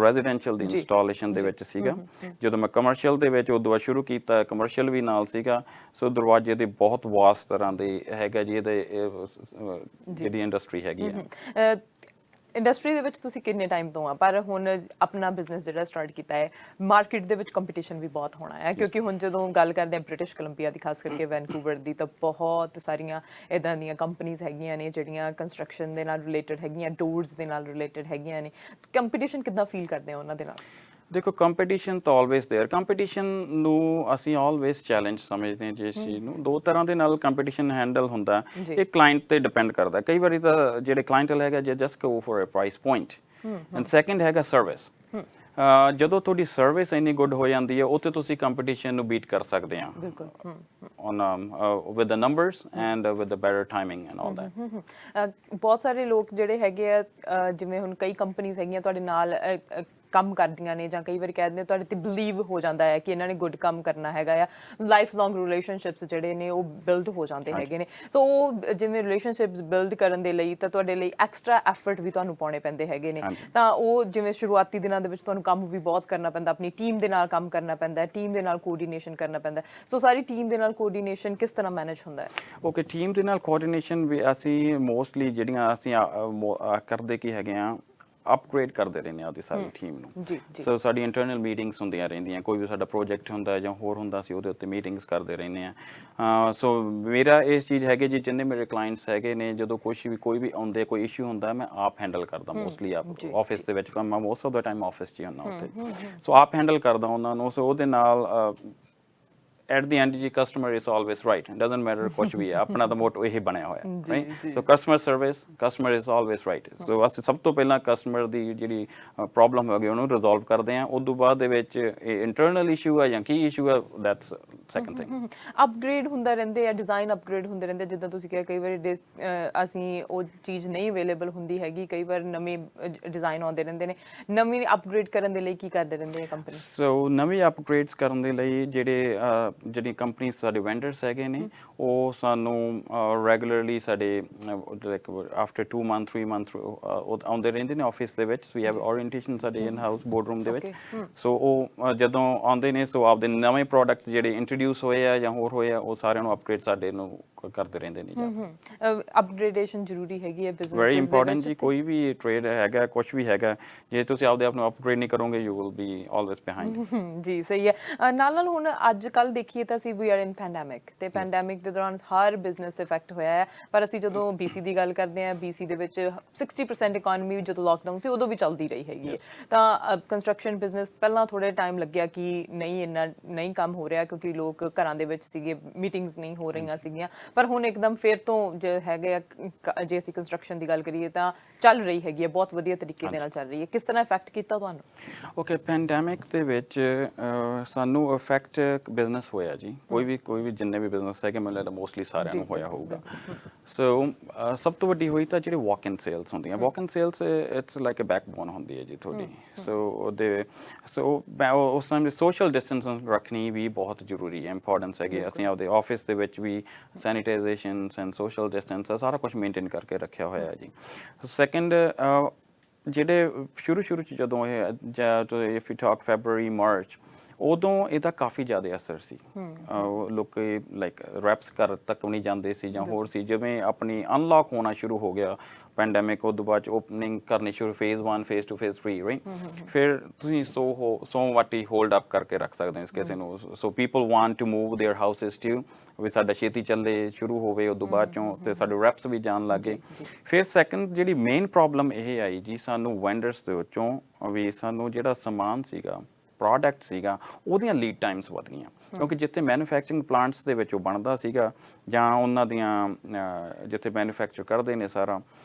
ਰੈਜ਼ੀਡੈਂਸ਼ੀਅਲ ਦੀ ਇੰਸਟਾਲੇਸ਼ਨ ਦੇ ਵਿੱਚ ਸੀਗਾ। ਜਦੋਂ ਮੈਂ ਕਮਰਸ਼ੀਅਲ ਦੇ ਵਿੱਚ ਉਦੋਂ ਬਾਅਦ ਸ਼ੁਰੂ ਕੀਤਾ, ਕਮਰਸ਼ੀਅਲ ਵੀ ਨਾਲ ਸੀਗਾ। ਸੋ ਦਰਵਾਜ਼ੇ ਦੇ ਬਹੁਤ ਵਾਸਟ ਤਰ੍ਹਾਂ ਦੇ ਹੈਗਾ ਜੀ ਇਹਦੇ, ਜਿਹੜੀ ਇੰਡਸਟਰੀ ਹੈਗੀ ਆ। ਇੰਡਸਟਰੀ ਦੇ ਵਿੱਚ ਤੁਸੀਂ ਕਿੰਨੇ ਟਾਈਮ ਤੋਂ ਆ, ਪਰ ਹੁਣ ਆਪਣਾ ਬਿਜ਼ਨਸ ਜਿਹੜਾ ਸਟਾਰਟ ਕੀਤਾ ਹੈ, ਮਾਰਕੀਟ ਦੇ ਵਿੱਚ ਕੰਪੀਟੀਸ਼ਨ ਵੀ ਬਹੁਤ ਹੋਣਾ ਹੈ। ਕਿਉਂਕਿ ਹੁਣ ਜਦੋਂ ਗੱਲ ਕਰਦੇ ਹਾਂ ਬ੍ਰਿਟਿਸ਼ ਕੋਲੰਬੀਆ ਦੀ, ਖਾਸ ਕਰਕੇ ਵੈਨਕੂਵਰ ਦੀ, ਤਾਂ ਬਹੁਤ ਸਾਰੀਆਂ ਇੱਦਾਂ ਦੀਆਂ ਕੰਪਨੀਜ਼ ਹੈਗੀਆਂ ਨੇ ਜਿਹੜੀਆਂ ਕੰਸਟਰਕਸ਼ਨ ਦੇ ਨਾਲ ਰਿਲੇਟਡ ਹੈਗੀਆਂ, ਡੋਰਸ ਦੇ ਨਾਲ ਰਿਲੇਟਡ ਹੈਗੀਆਂ ਨੇ। ਕੰਪੀਟੀਸ਼ਨ ਕਿੱਦਾਂ ਫੀਲ ਕਰਦੇ ਆ ਉਹਨਾਂ ਦੇ ਨਾਲ? ਦੇਖੋ, ਕੰਪੀਟੀਸ਼ਨ ਤਾਂ ਆਲਵੇਜ਼ ਦੇਅਰ। ਕੰਪੀਟੀਸ਼ਨ ਨੂੰ ਅਸੀਂ ਆਲਵੇਜ਼ ਚੈਲੰਜ ਸਮਝਦੇ ਹਾਂ ਜੀ। ਇਸ ਚੀਜ਼ ਨੂੰ ਦੋ ਤਰ੍ਹਾਂ ਦੇ ਨਾਲ ਕੰਪੀਟੀਸ਼ਨ ਹੈਂਡਲ ਹੁੰਦਾ। ਇਹ ਕਲਾਇੰਟ ਤੇ ਡਿਪੈਂਡ ਕਰਦਾ। ਕਈ ਵਾਰੀ ਤਾਂ ਜਿਹੜੇ ਕਲਾਇੰਟਲ ਹੈਗਾ ਜੇ just go for a price point, and second ਹੈਗਾ ਸਰਵਿਸ। ਜਦੋਂ ਤੁਹਾਡੀ ਸਰਵਿਸ ਇੰਨੀ ਗੁੱਡ ਹੋ ਜਾਂਦੀ ਹੈ ਉੱਥੇ ਤੁਸੀਂ ਕੰਪੀਟੀਸ਼ਨ ਨੂੰ ਬੀਟ ਕਰ ਸਕਦੇ ਆ ਬਿਲਕੁਲ on with the numbers and with the better timing and all that. ਬਹੁਤ ਸਾਰੇ ਲੋਕ ਜਿਹੜੇ ਹੈਗੇ ਆ ਜਿਵੇਂ ਹੁਣ ਕਈ ਕੰਪਨੀਆਂ ਹੈਗੀਆਂ ਤੁਹਾਡੇ ਨਾਲ ਕੰਮ ਕਰਦੀਆਂ ਨੇ ਜਾਂ ਕਈ ਵਾਰੀ ਕਹਿ ਦਿੰਦੇ ਤੁਹਾਡੇ ਤੇ ਬਲੀਵ ਹੋ ਜਾਂਦਾ ਹੈ ਕਿ ਇਹਨਾਂ ਨੇ ਗੁੱਡ ਕੰਮ ਕਰਨਾ ਹੈਗਾ ਆ ਲਾਈਫ ਲੌਂਗ ਰਿਲੇਸ਼ਨਸ਼ਿਪਸ ਜਿਹੜੇ ਨੇ ਉਹ ਬਿਲਡ ਹੋ ਜਾਂਦੇ ਹੈਗੇ ਨੇ ਸੋ ਉਹ ਜਿਵੇਂ ਰਿਲੇਸ਼ਨਸ਼ਿਪਸ ਬਿਲਡ ਕਰਨ ਦੇ ਲਈ ਤਾਂ ਤੁਹਾਡੇ ਲਈ ਐਕਸਟਰਾ ਐਫਰਟ ਵੀ ਤੁਹਾਨੂੰ ਪਾਉਣੇ ਪੈਂਦੇ ਹੈਗੇ ਨੇ ਤਾਂ ਉਹ ਜਿਵੇਂ ਸ਼ੁਰੂਆਤੀ ਦਿਨਾਂ ਦੇ ਵਿੱਚ ਤੁਹਾਨੂੰ ਕੰਮ ਵੀ ਬਹੁਤ ਕਰਨਾ ਪੈਂਦਾ ਆਪਣੀ ਟੀਮ ਦੇ ਨਾਲ ਕੰਮ ਕਰਨਾ ਪੈਂਦਾ ਹੈ ਟੀਮ ਦੇ ਨਾਲ ਕੋਆਰਡੀਨੇਸ਼ਨ ਕਰਨਾ ਪੈਂਦਾ ਸੋ ਸਾਰੀ ਟੀਮ ਦੇ ਨਾਲ ਕੋਆਰਡੀਨੇਸ਼ਨ ਕਿਸ ਤਰ੍ਹਾਂ ਮੈਨੇਜ ਹੁੰਦਾ ਹੈ ਓਕੇ ਟੀਮ ਦੇ ਨਾਲ ਕੋਆਰਡੀਨੇਸ਼ਨ ਵੀ ਅਸੀਂ ਮੋਸਟਲੀ ਜਿਹੜੀਆਂ ਅਸੀਂ ਕਰਦੇ ਕੀ ਹੈਗੇ ਆ ਅਪਗ੍ਰੇਡ ਕਰਦੇ ਰਹਿੰਦੇ ਆ ਉਹਦੀ ਸਾਰੀ ਟੀਮ ਨੂੰ ਸੋ ਸਾਡੀ ਇੰਟਰਨਲ ਮੀਟਿੰਗਸ ਹੁੰਦੀਆਂ ਰਹਿੰਦੀਆਂ ਕੋਈ ਵੀ ਸਾਡਾ ਪ੍ਰੋਜੈਕਟ ਹੁੰਦਾ ਜਾਂ ਹੋਰ ਹੁੰਦਾ ਸੀ ਉਹਦੇ ਉੱਤੇ ਮੀਟਿੰਗਸ ਕਰਦੇ ਰਹਿੰਦੇ ਆ ਸੋ ਮੇਰਾ ਇਸ ਚੀਜ਼ ਹੈਗੇ ਜੀ ਜਿੰਨੇ ਮੇਰੇ ਕਲਾਇੰਟਸ ਹੈਗੇ ਨੇ ਜਦੋਂ ਕੋਈ ਵੀ ਆਉਂਦੇ ਕੋਈ ਇਸ਼ੂ ਹੁੰਦਾ ਮੈਂ ਆਪ ਹੈਂਡਲ ਕਰਦਾ ਮੋਸਟਲੀ ਆਫਿਸ ਦੇ ਵਿੱਚ ਮੈਂ most of the time office 'ਚ ਹੀ ਹੁੰਦਾ ਉੱਥੇ ਸੋ ਆਪ ਹੈਂਡਲ ਕਰਦਾ ਉਹਨਾਂ ਨੂੰ ਸੋ ਉਹਦੇ ਨਾਲ at the end ਜੀ customer is always right it doesn't matter ਕੁਝ ਵੀ ਹੈ ਆਪਣਾ ਤਾਂ ਮੋਟੋ ਇਹ ਬਣਿਆ ਹੋਇਆ right so customer service customer is always right ਸੋ ਅਸੀਂ ਸਭ ਤੋਂ ਪਹਿਲਾਂ ਕਸਟਮਰ ਦੀ ਜਿਹੜੀ ਪ੍ਰੋਬਲਮ ਹੋ ਗਈ ਉਹਨੂੰ ਰਿਜ਼ੋਲਵ ਕਰਦੇ ਹਾਂ ਉਸ ਤੋਂ ਬਾਅਦ ਦੇ ਵਿੱਚ ਇੰਟਰਨਲ ਇਸ਼ੂ ਹੈ ਜਾਂ ਕੀ ਇਸ਼ੂ ਹੈ ਦੈਟਸ ਸੈਕੰਡ ਥਿੰਗ ਅਪਗ੍ਰੇਡ ਹੁੰਦਾ ਰਹਿੰਦੇ ਆ ਡਿਜ਼ਾਈਨ ਅਪਗ੍ਰੇਡ ਹੁੰਦੇ ਰਹਿੰਦੇ ਜਿੱਦਾਂ ਤੁਸੀਂ ਕਿਹਾ ਕਈ ਵਾਰੀ ਅਸੀਂ ਉਹ ਚੀਜ਼ ਨਹੀਂ ਅਵੇਲੇਬਲ ਹੁੰਦੀ ਹੈਗੀ ਕਈ ਵਾਰ ਨਵੇਂ ਡਿਜ਼ਾਈਨ ਆਉਂਦੇ ਰਹਿੰਦੇ ਨੇ ਨਵੀਂ ਅਪਗ੍ਰੇਡ ਕਰਨ ਦੇ ਲਈ ਕੀ ਕਰਦੇ ਰਹਿੰਦੇ ਆ ਕੰਪਨੀ ਸੋ ਨਵੀਂ ਅਪਗ੍ਰੇਡਸ ਕਰਨ ਦੇ ਲਈ ਜਿਹੜੀ ਕੰਪਨੀ ਸਾਡੇ ਵੈਂਡਰਸ ਹੈਗੇ ਨੇ ਉਹ ਸਾਨੂੰ ਰੈਗੂਲਰਲੀ ਸਾਡੇ ਲਾਈਕ ਆਫਟਰ 2 ਮੰਥ 3 ਮੰਥ ਆਉਂਦੇ ਰਹਿੰਦੇ ਨੇ ਆਫਿਸ ਦੇ ਵਿੱਚ ਵੀ ਹੈਵ ਓਰੀਐਂਟੇਸ਼ਨ ਸਾਡੇ ਇਨ ਹਾਊਸ ਬੋਰਡ ਰੂਮ ਦੇ ਵਿੱਚ ਸੋ ਉਹ ਜਦੋਂ ਆਉਂਦੇ ਨੇ ਸੋ ਆਪਦੇ ਨਵੇਂ ਪ੍ਰੋਡਕਟਸ ਜਿਹੜੇ ਇੰਟਰੋਡਿਊਸ ਹੋਏ ਆ ਜਾਂ ਹੋਰ ਹੋਏ ਆ ਉਹ ਸਾਰਿਆਂ ਨੂੰ ਅਪਗ੍ਰੇਡ ਸਾਡੇ ਨੂੰ ਕਰਦੇ ਰਹਿੰਦੇ ਨੇ ਜੀ ਅਪਗ੍ਰੇਡੇਸ਼ਨ ਜ਼ਰੂਰੀ ਹੈਗੀ ਹੈ ਬਿਜ਼ਨਸ ਵੈਰੀ ਇੰਪੋਰਟੈਂਟ ਜੀ ਕੋਈ ਵੀ ਟ੍ਰੇਡ ਹੈਗਾ ਕੁਝ ਵੀ ਹੈਗਾ ਜੇ ਤੁਸੀਂ ਆਪਦੇ ਆਪ ਨੂੰ ਅਪਗ੍ਰੇਡ ਨਹੀਂ ਕਰੋਗੇ you will be always behind ਜੀ ਸਹੀ ਹੈ ਨਾਲ ਹੁਣ ਅੱਜ ਕੱਲ ਦੇਖੀਏ ਤਾਂ ਅਸੀਂ ਵੀ ਆਰ ਇਨ ਪੈਂਡੈਮਿਕ ਤੇ ਪੈਂਡੈਮਿਕ ਦੇ ਦੌਰਾਨ ਹਰ ਬਿਜ਼ਨਸ ਇਫੈਕਟ ਹੋਇਆ ਹੈ ਪਰ ਅਸੀਂ ਜਦੋਂ BC ਦੀ ਗੱਲ ਕਰਦੇ ਹਾਂ BC ਦੇ ਵਿੱਚ 60% ਇਕਨੋਮੀ ਜਦੋਂ ਲਾਕਡਾਊਨ ਸੀ ਉਦੋਂ ਵੀ ਚੱਲਦੀ ਰਹੀ ਹੈਗੀ ਤਾਂ ਕੰਸਟਰਕਸ਼ਨ ਬਿਜ਼ਨਸ ਪਹਿਲਾਂ ਥੋੜੇ ਟਾਈਮ ਲੱਗਿਆ ਕਿ ਨਹੀਂ ਇੰਨਾ ਨਹੀਂ ਕੰਮ ਹੋ ਰਿਹਾ ਕਿਉਂਕਿ ਲੋਕ ਘਰਾਂ ਦੇ ਵਿੱਚ ਸੀਗੇ ਮੀਟਿੰਗਸ ਨਹੀਂ ਹੋ ਰਹੀਆਂ ਸੀਗੀਆਂ ਪਰ ਹੁਣ ਇੱਕਦਮ ਫਿਰ ਤੋਂ ਜੇ ਹੈਗੇ ਆ ਜੇ ਅਸੀਂ ਕੰਸਟਰਕਸ਼ਨ ਦੀ ਗੱਲ ਕਰੀਏ ਤਾਂ ਚੱਲ ਰਹੀ ਹੈਗੀ ਹੈ ਬਹੁਤ ਵਧੀਆ ਤਰੀਕੇ ਦੇ ਨਾਲ ਚੱਲ ਰਹੀ ਹੈ ਕਿਸ ਤਰ੍ਹਾਂ ਇਫੈਕਟ ਕੀਤਾ ਤੁਹਾਨੂੰ ਓਕੇ ਪੈਂਡੈਮਿਕ ਦੇ ਵਿੱਚ ਸਾਨੂੰ ਇਫੈਕਟ ਬਿਜ਼ਨਸ ਹੋਇਆ ਜੀ ਕੋਈ ਵੀ ਜਿੰਨੇ ਵੀ ਬਿਜ਼ਨਸ ਹੈਗੇ ਮੈਨੂੰ ਲੱਗਦਾ ਮੋਸਟਲੀ ਸਾਰਿਆਂ ਨੂੰ ਹੋਇਆ ਹੋਊਗਾ ਸੋ ਸਭ ਤੋਂ ਵੱਡੀ ਹੋਈ ਤਾਂ ਜਿਹੜੇ ਵਾਕ ਇਨ ਸੇਲਸ ਹੁੰਦੀਆਂ walk in sales it's like a backbone ਹੁੰਦੀ ਹੈ ਜੀ ਤੁਹਾਡੀ ਸੋ ਉਸ ਟਾਈਮ ਦੇ ਸੋਸ਼ਲ ਡਿਸਟੈਂਸਿੰਗ ਰੱਖਣੀ ਵੀ ਬਹੁਤ ਜ਼ਰੂਰੀ ਹੈ ਇੰਪੋਰਟੈਂਸ ਹੈਗੀ ਅਸੀਂ ਆਪਦੇ ਆਫਿਸ ਦੇ ਵਿੱਚ ਵੀ ਸੈਨੀਟਾਈਜੇਸ਼ਨ ਐਂਡ ਸੋਸ਼ਲ ਡਿਸਟੈਂਸ ਸਾਰਾ ਕੁਝ ਮੇਨਟੇਨ ਕਰਕੇ ਰੱਖਿਆ ਹੋਇਆ ਜੀ ਸੈਕੰਡ ਜਿਹੜੇ ਸ਼ੁਰੂ 'ਚ ਜਦੋਂ ਇਹ if you talk February March ਉਦੋਂ ਇਹਦਾ ਕਾਫੀ ਜ਼ਿਆਦਾ ਅਸਰ ਸੀ ਲੋਕ ਲਾਈਕ ਰੈਪਸ ਘਰ ਤੱਕ ਨਹੀਂ ਜਾਂਦੇ ਸੀ ਜਾਂ ਹੋਰ ਸੀ ਜਿਵੇਂ ਆਪਣੀ ਅਨਲੌਕ ਹੋਣਾ ਸ਼ੁਰੂ ਹੋ ਗਿਆ ਪੈਂਡੈਮਿਕ ਉਹ ਤੋਂ ਬਾਅਦ ਓਪਨਿੰਗ ਕਰਨੀ ਸ਼ੁਰੂ ਫੇਜ਼ 1 ਫੇਜ਼ 2 ਫੇਜ਼ 3 ਰਾਈਟ ਫਿਰ ਤੁਸੀਂ ਸੋ ਵਾਟੀ ਹੋਲਡ ਅਪ ਕਰਕੇ ਰੱਖ ਸਕਦੇ ਹੋ ਇਸ ਕਿਸੇ ਨੂੰ so people want to move their houses ਟੂ ਵੀ ਸਾਡਾ ਛੇਤੀ ਚੱਲੇ ਸ਼ੁਰੂ ਹੋਵੇ ਉਸ ਤੋਂ ਬਾਅਦ ਚੋਂ ਤੇ ਸਾਡੇ ਰੈਪਸ ਵੀ ਜਾਣ ਲੱਗੇ ਫਿਰ ਸੈਕੰਡ ਜਿਹੜੀ ਮੇਨ ਪ੍ਰੋਬਲਮ ਇਹ ਆਈ ਜੀ ਸਾਨੂੰ ਵੈਂਡਰਸ ਦੇ ਵਿੱਚੋਂ ਵੀ ਸਾਨੂੰ ਜਿਹੜਾ ਸਮਾਨ ਸੀਗਾ ਪ੍ਰੋਡਕਟ ਸੀਗਾ ਉਹਦੀਆਂ ਲੀਡ ਟਾਈਮਸ ਵਧ ਗਈਆਂ ਕਿਉਂਕਿ ਜਿੱਥੇ ਮੈਨੂਫੈਕਚਰਿੰਗ ਪਲਾਂਟਸ ਦੇ ਵਿੱਚ ਉਹ ਬਣਦਾ ਸੀਗਾ ਜਾਂ ਉਹਨਾਂ ਦੀਆਂ ਜਿੱਥੇ ਮੈਨੂਫੈਕਚਰ ਕਰਦੇ ਨੇ ਸਾਰਾ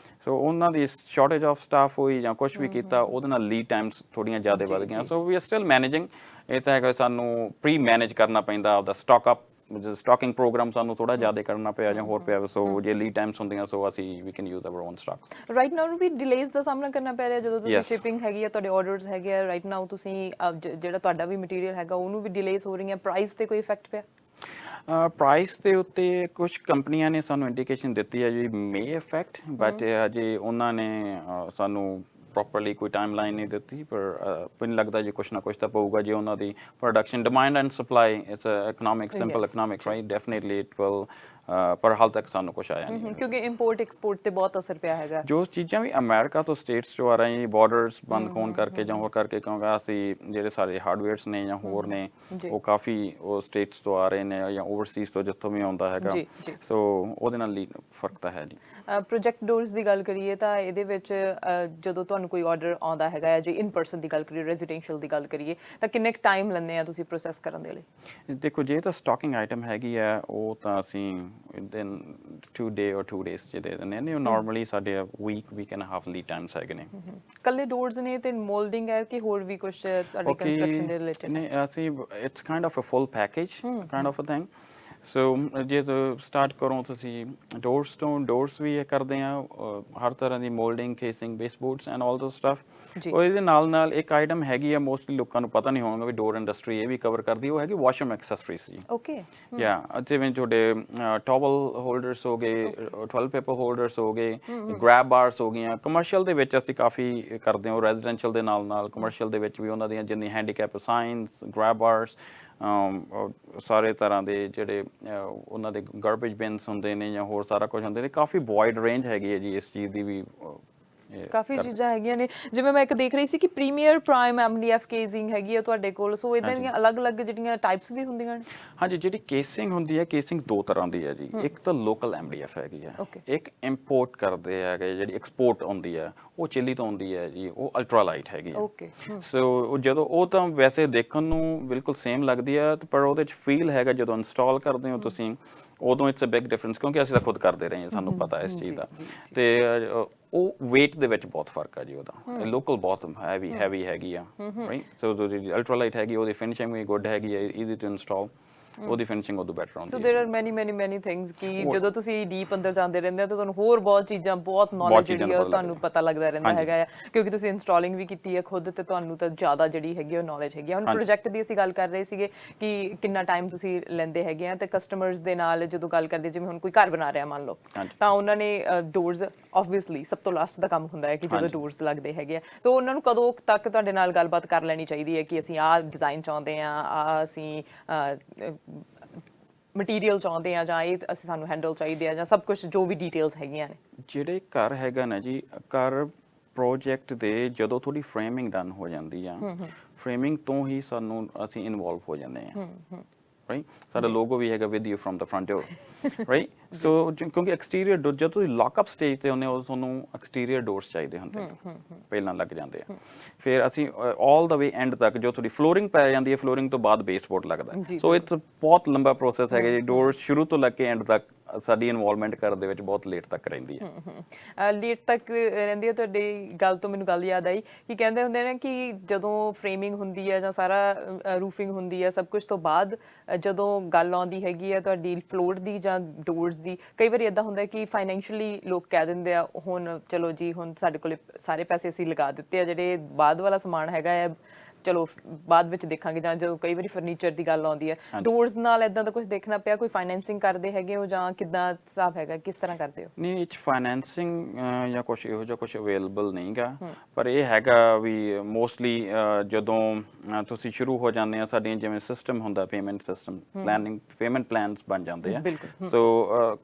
ਸੋ ਉਹਨਾਂ ਦੀ ਸ਼ਾਰਟੇਜ ਆਫ ਸਟਾਫ ਹੋਈ ਜਾਂ ਕੁਝ ਵੀ ਕੀਤਾ ਉਹਦੇ ਨਾਲ ਲੀਡ ਟਾਈਮਸ ਥੋੜ੍ਹੀਆਂ ਜ਼ਿਆਦਾ ਵਧ ਗਈਆਂ ਸੋ ਵੀ ਆਰ ਸਟਿਲ ਮੈਨੇਜਿੰਗ ਇਹ ਤਾਂ ਹੈਗਾ ਸਾਨੂੰ ਪ੍ਰੀ ਮੈਨੇਜ ਕਰਨਾ ਪੈਂਦਾ ਆਪਦਾ ਸਟਾਕ ਅਪ ਸਟਾਕਿੰਗ ਪ੍ਰੋਗਰਾਮ ਸਾਨੂੰ ਥੋੜਾ ਜ਼ਿਆਦਾ ਕਰਨਾ ਪਿਆ ਜਾਂ ਹੋਰ ਪਿਆ ਸੋ ਜੇ ਲੀਡ ਟਾਈਮਸ ਹੁੰਦੀਆਂ ਸੋ ਅਸੀਂ ਵੀ can use our own stock right now ਵੀ ਡਿਲੇਸ ਦਾ ਸਾਹਮਣਾ ਕਰਨਾ ਪੈ ਰਿਹਾ ਜਦੋਂ ਤੁਸੀਂ ਸ਼ਿਪਿੰਗ ਹੈਗੀ ਆ ਤੁਹਾਡੇ ਆਰਡਰਸ ਹੈਗੇ ਆ ਰਾਈਟ ਨਾਓ ਤੁਸੀਂ ਜਿਹੜਾ ਤੁਹਾਡਾ ਵੀ ਮਟੀਰੀਅਲ ਹੈਗਾ ਉਹਨੂੰ ਵੀ ਡਿਲੇਸ ਹੋ ਰਹੀਆਂ ਪ੍ਰਾਈਸ ਤੇ ਕੋਈ ਇਫੈਕਟ ਪਿਆ ਪ੍ਰਾਈਸ ਦੇ ਉੱਤੇ ਕੁਝ ਕੰਪਨੀਆਂ ਨੇ ਸਾਨੂੰ ਇੰਡੀਕੇਸ਼ਨ ਦਿੱਤੀ ਹੈ ਜੀ ਮੇ ਇਫੈਕਟ ਬਟ ਅਜੇ ਉਹਨਾਂ ਨੇ ਸਾਨੂੰ ਪ੍ਰੋਪਰਲੀ ਕੋਈ ਟਾਈਮਲਾਈਨ ਨਹੀਂ ਦਿੱਤੀ ਪਰ ਮੈਨੂੰ ਲੱਗਦਾ ਜੀ ਕੁਛ ਨਾ ਕੁਛ ਤਾਂ ਪਊਗਾ ਜੇ ਉਹਨਾਂ ਦੀ production demand and supply it's economic simple economics right definitely it will ਪਰ ਹਾਲ ਤੱਕ ਸਾਨੂੰ ਕੁਛ ਆਇਆ ਨਹੀਂ ਕਿਉਂਕਿ ਇੰਪੋਰਟ ਐਕਸਪੋਰਟ ਤੇ ਬਹੁਤ ਅਸਰ ਪਿਆ ਹੈਗਾ ਜੋ ਚੀਜ਼ਾਂ ਵੀ ਅਮਰੀਕਾ ਤੋਂ ਸਟੇਟਸ ਚੋਂ ਆ ਰਹੀਆਂ ਬਾਰਡਰਸ ਬੰਦ ਹੋਣ ਕਰਕੇ ਜਾਂ ਹੋਰ ਕਰਕੇ ਕਿਉਂਕਿ ਅਸੀਂ ਜਿਹੜੇ ਸਾਰੇ ਹਾਰਡਵੇਅਰਸ ਨੇ ਜਾਂ ਹੋਰ ਨੇ ਉਹ ਕਾਫੀ ਉਹ ਸਟੇਟਸ ਤੋਂ ਆ ਰਹੇ ਨੇ ਜਾਂ ਓਵਰਸੀਜ਼ ਤੋਂ ਜਿੱਥੋਂ ਵੀ ਆਉਂਦਾ ਹੈਗਾ ਸੋ ਉਹਦੇ ਨਾਲ ਫਰਕ ਤਾਂ ਹੈ ਜੀ ਪ੍ਰੋਜੈਕਟ ਡੋਰਸ ਦੀ ਗੱਲ ਕਰੀਏ ਤਾਂ ਇਹਦੇ ਵਿੱਚ ਜਦੋਂ ਤੁਹਾਨੂੰ ਕੋਈ ਆਰਡਰ ਆਉਂਦਾ ਹੈਗਾ ਜੇ ਇਨ ਪਰਸਨ ਦੀ ਗੱਲ ਕਰੀਏ ਰੈਜ਼ੀਡੈਂਸ਼ੀਅਲ ਦੀ ਗੱਲ ਕਰੀਏ ਤਾਂ ਕਿੰਨੇ ਟਾਈਮ ਲੈਂਦੇ ਆ ਤੁਸੀਂ ਪ੍ਰੋਸੈਸ ਕਰਨ ਦੇ ਲਈ ਦੇਖੋ ਜੇ ਤਾਂ ਸਟਾਕਿੰਗ ਆਈਟਮ ਹੈਗੀ ਆ ਉਹ ਤਾਂ ਅਸੀਂ then 2 day or 2 days ਚ ਦੇ ਦਿੰਦੇ ਨੇ ਨਾਰਮਲੀ ਸਾਡੇ week and half lead times ਹੈਗੇ ਨੇ ਕੱਲੇ ਡੋਰਸ ਨੇ ਤੇ ਮੋਲਡਿੰਗ ਹੈ ਕਿ ਹੋਰ ਵੀ ਕੁਝ ਤੁਹਾਡੀ ਕੰਸਟਰਕਸ਼ਨ ਦੇ ਰਿਲੇਟਡ ਨੇ ਅਸੀਂ it's kind of a full package kind of a thing so ਜੇ ਸਟਾਰਟ ਕਰੋ ਤੁਸੀਂ ਡੋਰਸ ਵੀ ਇਹ ਕਰਦੇ ਆ ਹਰ ਤਰ੍ਹਾਂ ਦੀ ਮੋਲਡਿੰਗ ਕੇਸਿੰਗ ਬੇਸਬੋਰਡਸ ਐਂਡ ਆਲ ਦਸ ਸਟਫ ਉਹਦੇ ਨਾਲ ਇੱਕ ਆਈਟਮ ਹੈਗੀ ਆ ਮੋਸਟਲੀ ਲੋਕਾਂ ਨੂੰ ਪਤਾ ਨਹੀਂ ਹੋਣਾ ਵੀ ਡੋਰ ਇੰਡਸਟਰੀ ਇਹ ਵੀ ਕਵਰ ਕਰਦੀ ਉਹ ਹੈਗੀ ਵਾਸ਼ਰੂਮ ਐਕਸੈਸਰੀਜ਼ ਜੀ ਓਕੇ ਯਾ ਜਿਵੇਂ ਤੁਹਾਡੇ ਟਾਵਲ ਹੋਲਡਰਸ ਹੋ ਗਏ ਟਾਇਲਟ ਪੇਪਰ ਹੋਲਡਰਸ ਹੋ ਗਏ ਗ੍ਰੈਬ ਬਾਰਸ ਹੋ ਗਈਆਂ ਕਮਰਸ਼ੀਅਲ ਦੇ ਵਿੱਚ ਅਸੀਂ ਕਾਫੀ ਕਰਦੇ ਹਾਂ ਰੈਜ਼ੀਡੈਂਸ਼ੀਅਲ ਦੇ ਨਾਲ ਕਮਰਸ਼ੀਅਲ ਦੇ ਵਿੱਚ ਵੀ ਉਹਨਾਂ ਦੀਆਂ ਜਿੰਨੀ ਹੈਂਡੀਕੈਪ ਸਾਈਨਸ ਗ੍ਰੈਬ ਬਾਰਸ ਸਾਰੇ ਤਰ੍ਹਾਂ ਦੇ ਜਿਹੜੇ ਉਹਨਾਂ ਦੇ ਗਾਰਬੇਜ ਬਿਨਸ ਹੁੰਦੇ ਨੇ ਜਾਂ ਹੋਰ ਸਾਰਾ ਕੁਝ ਹੁੰਦੇ ਨੇ ਕਾਫੀ ਵਾਈਡ ਰੇਂਜ ਹੈਗੀ ਹੈ ਜੀ ਇਸ ਚੀਜ਼ ਦੀ ਵੀ ਕਾਫੀ ਚੀਜ਼ਾਂ ਹੈਗੀਆਂ ਨੇ ਜਿਵੇਂ ਮੈਂ ਇੱਕ ਦੇਖ ਰਹੀ ਸੀ ਕਿ ਪ੍ਰੀਮੀਅਰ ਪ੍ਰਾਈਮ ਐਮਡੀਐਫ ਕੇਸਿੰਗ ਹੈਗੀ ਆ ਤੁਹਾਡੇ ਕੋਲ ਸੋ ਇਦਾਂ ਦੀਆਂ ਅਲੱਗ-ਅਲੱਗ ਜਿਹੜੀਆਂ ਟਾਈਪਸ ਵੀ ਹੁੰਦੀਆਂ ਨੇ ਹਾਂਜੀ ਜਿਹੜੀ ਕੇਸਿੰਗ ਹੁੰਦੀ ਹੈ ਕੇਸਿੰਗ ਦੋ ਤਰ੍ਹਾਂ ਦੀ ਹੈ ਜੀ ਇੱਕ ਤਾਂ ਲੋਕਲ ਐਮਡੀਐਫ ਹੈਗੀ ਆ ਇੱਕ ਇੰਪੋਰਟ ਕਰਦੇ ਹੈਗੇ ਜਿਹੜੀ ਐਕਸਪੋਰਟ ਹੁੰਦੀ ਹੈ ਉਹ ਚਿਲੀ ਤੋਂ ਹੁੰਦੀ ਹੈ ਜੀ ਉਹ ਅਲਟਰਾ ਲਾਈਟ ਹੈਗੀ ਆ ਸੋ ਜਦੋਂ ਉਹ ਤਾਂ ਵੈਸੇ ਦੇਖਣ ਨੂੰ ਬਿਲਕੁਲ ਸੇਮ ਲੱਗਦੀ ਆ ਪਰ ਉਹਦੇ ਚ ਫੀਲ ਹੈਗਾ ਜਦੋਂ ਇੰਸਟਾਲ ਕਰਦੇ ਹੋ ਤੁਸੀਂ ਉਦੋਂ ਇਟਸ ਅ ਬਿਗ ਡਿਫਰੈਂਸ ਕਿਉਂਕਿ ਅਸੀਂ ਤਾਂ ਖੁਦ ਕਰਦੇ ਰਹੇ ਹਾਂ ਸਾਨੂੰ ਪਤਾ ਇਸ ਚੀਜ਼ ਦਾ ਤੇ ਉਹ weight ਦੇ ਵਿੱਚ ਬਹੁਤ ਫਰਕ ਆ ਜੀ ਉਹਦਾ ਲੋਕਲ ਬਹੁਤ ਹੈਵੀ ਹੈਗੀ ਆ ਰਾਈਟ ਸੋ ਜਿਹੜੀ ਅਲਟਰਾ ਲਾਈਟ ਹੈਗੀ ਉਹਦੀ ਫਿਨਿਸ਼ਿੰਗ ਵੀ ਗੁੱਡ ਹੈਗੀ ਆ ਈਜ਼ੀ ਟੂ ਇੰਸਟਾਲ ਉਹਦੀ ਫਿਨਿਸ਼ਿੰਗ ਉਦੋਂ ਬੈਟਰ ਹੁੰਦੀ ਹੈ ਸੋ देयर ਆਰ ਮੈਨੀ ਥਿੰਗਸ ਕਿ ਜਦੋਂ ਤੁਸੀਂ ਡੀਪ ਅੰਦਰ ਜਾਂਦੇ ਰਹਿੰਦੇ ਹੋ ਤਾਂ ਤੁਹਾਨੂੰ ਹੋਰ ਬਹੁਤ ਚੀਜ਼ਾਂ ਬਹੁਤ ਨੌਲੇਜ ਜਿਹੜੀ ਆ ਤੁਹਾਨੂੰ ਪਤਾ ਲੱਗਦਾ ਰਹਿੰਦਾ ਹੈਗਾ ਆ ਕਿਉਂਕਿ ਤੁਸੀਂ ਇੰਸਟਾਲਿੰਗ ਵੀ ਕੀਤੀ ਹੈ ਖੁਦ ਤੇ ਤੁਹਾਨੂੰ ਤਾਂ ਜ਼ਿਆਦਾ ਜਿਹੜੀ ਹੈਗੀ ਉਹ ਨੌਲੇਜ ਹੈਗੀ ਹੁਣ ਪ੍ਰੋਜੈਕਟ ਦੀ ਅਸੀਂ ਗੱਲ ਕਰ ਰਹੇ ਸੀਗੇ ਕਿ ਕਿੰਨਾ ਟਾਈਮ ਤੁਸੀਂ ਲੈਂਦੇ ਹੈਗੇ ਆ ਤੇ ਕਸਟਮਰਸ ਦੇ ਨਾਲ ਜਦੋਂ ਗੱਲ ਕਰਦੇ ਜਿਵੇਂ ਹੁਣ ਕੋਈ ਘਰ ਬਣਾ ਰਿਹਾ ਮੰਨ ਲਓ ਤਾਂ ਉਹਨਾਂ ਨੇ ਡੋਰਸ ਆਬਵੀਅਸਲੀ ਸਭ ਤੋਂ ਲਾਸਟ ਦਾ ਕੰਮ ਹੁੰਦਾ ਹੈ ਕਿ ਜਦੋਂ ਡੋਰਸ ਲੱਗਦੇ ਹੈਗੇ ਆ ਸੋ ਉਹਨਾਂ ਨੂੰ ਕਦੋਂ ਤੱਕ ਤੁਹਾਡੇ ਨਾਲ ਗੱਲਬਾਤ ਕਰ ਲੈਣੀ ਚਾਹੀਦੀ ਹੈ ਕਿ ਅਸੀਂ ਆਹ ਡਿਜ਼ਾਈਨ ਚਾਹੁੰਦੇ ਆ ਆ ਅਸੀਂ ਮਟੀਰੀਅਲ ਚਾਹੁੰਦੇ ਆ ਜਾਂ ਇਹ ਅਸੀਂ ਸਾਨੂੰ ਹੈਂਡਲ ਚਾਹੀਦੇ ਆ ਜਾਂ ਸਭ ਕੁਝ ਜੋ ਵੀ ਡਿਟੇਲਸ ਹੈਗੀਆਂ ਨੇ ਜਿਹੜੇ ਘਰ ਹੈਗਾ ਨਾ ਜੀ ਘਰ ਪ੍ਰੋਜੈਕਟ ਦੇ ਜਦੋਂ ਥੋੜੀ ਫਰੇਮਿੰਗ ਡਨ ਹੋ ਜਾਂਦੀ ਆ ਫਰੇਮਿੰਗ ਤੋਂ ਹੀ ਸਾਨੂੰ ਅਸੀਂ ਇਨਵੋਲਵ ਹੋ ਜਾਂਦੇ ਆ ਰਾਈਟ ਸਾਡਾ ਲੋਗੋ ਵੀ ਹੈਗਾ with you from the front door right so ਕਿਉਂਕਿ ਐਕਸਟੀਰੀਅਰ ਡੋਰ ਜਦੋਂ ਤੁਸੀਂ ਲੌਕਅਪ ਸਟੇਜ ਤੇ ਹੁੰਦੇ ਹੋ ਤੁਹਾਨੂੰ ਐਕਸਟੀਰੀਅਰ ਡੋਰਸ ਚਾਹੀਦੇ ਹੁੰਦੇ ਪਹਿਲਾਂ ਲੱਗ ਜਾਂਦੇ ਆ ਫਿਰ ਅਸੀਂ ਆਲ ਦਾ ਵੇ ਐਂਡ ਤੱਕ ਜੋ ਤੁਹਾਡੀ ਫਲੋਰਿੰਗ ਪੈ ਜਾਂਦੀ ਹੈ ਫਲੋਰਿੰਗ ਤੋਂ ਬਾਅਦ ਬੇਸਬੋਰਡ ਲੱਗਦਾ ਸੋ ਇਟਸ ਬਹੁਤ ਲੰਬਾ ਪ੍ਰੋਸੈਸ ਹੈਗਾ ਜੀ ਡੋਰ ਸ਼ੁਰੂ ਤੋਂ ਲੈ ਕੇ ਐਂਡ ਤੱਕ ਸਾਡੀ ਇਨਵੋਲਵਮੈਂਟ ਕਰਨ ਦੇ ਵਿੱਚ ਬਹੁਤ ਲੇਟ ਤੱਕ ਰਹਿੰਦੀ ਹੈ ਲੇਟ ਤੱਕ ਰਹਿੰਦੀ ਹੈ ਤੁਹਾਡੀ ਗੱਲ ਤੋਂ ਮੈਨੂੰ ਗੱਲ ਯਾਦ ਆਈ ਕਿ ਕਹਿੰਦੇ ਹੁੰਦੇ ਨੇ ਕਿ ਜਦੋਂ ਫਰੇਮਿੰਗ ਹੁੰਦੀ ਹੈ ਜਾਂ ਸਾਰਾ ਰੂਫਿੰਗ ਹੁੰਦੀ ਹੈ ਸਭ ਕੁਝ ਤੋਂ ਬਾਅਦ ਜਦੋਂ ਗੱਲ ਆਉਂਦੀ ਹੈਗੀ ਹੈ ਤੁਹਾਡੀ ਫਲੋਰ ਦੀ ਜਾਂ ਡੋਰਸ ਦੀ ਕਈ ਵਾਰੀ ਇਦਾਂ ਹੁੰਦਾ ਕਿ ਫਾਈਨੈਂਸ਼ੀਅਲੀ ਲੋਕ ਕਹਿ ਦਿੰਦੇ ਆ ਹੁਣ ਚਲੋ ਜੀ ਹੁਣ ਸਾਡੇ ਕੋਲ ਸਾਰੇ ਪੈਸੇ ਅਸੀਂ ਲਗਾ ਦਿੱਤੇ ਆ ਜਿਹੜੇ ਬਾਅਦ ਵਾਲਾ ਸਮਾਨ ਹੈਗਾ ਹੈ ਚਲੋ ਬਾਅਦ ਵਿੱਚ ਦੇਖਾਂਗੇ ਜਾਂ ਜਦੋਂ ਕਈ ਵਾਰੀ ਫਰਨੀਚਰ ਦੀ ਗੱਲ ਆਉਂਦੀ ਹੈ ਡੋਰਸ ਨਾਲ ਇਦਾਂ ਦਾ ਕੁਝ ਦੇਖਣਾ ਪਿਆ ਕੋਈ ਫਾਈਨੈਂਸਿੰਗ ਕਰਦੇ ਹੈਗੇ ਹੋ ਜਾਂ ਕਿੱਦਾਂ ਹਿਸਾਬ ਹੈਗਾ ਕਿਸ ਤਰ੍ਹਾਂ ਕਰਦੇ ਹੋ ਨਹੀਂ ਇਹ 'ਚ ਫਾਈਨੈਂਸਿੰਗ ਜਾਂ ਕੁਛ ਇਹੋ ਜਿਹਾ ਕੁਛ ਅਵੇਲੇਬਲ ਨਹੀਂਗਾ ਪਰ ਇਹ ਹੈਗਾ ਵੀ ਮੋਸਟਲੀ ਜਦੋਂ ਤੁਸੀਂ ਸ਼ੁਰੂ ਹੋ ਜਾਂਦੇ ਆ ਸਾਡੀਆਂ ਜਿਵੇਂ ਸਿਸਟਮ ਹੁੰਦਾ payment system planning payment plans ਬਣ ਜਾਂਦੇ ਆ ਸੋ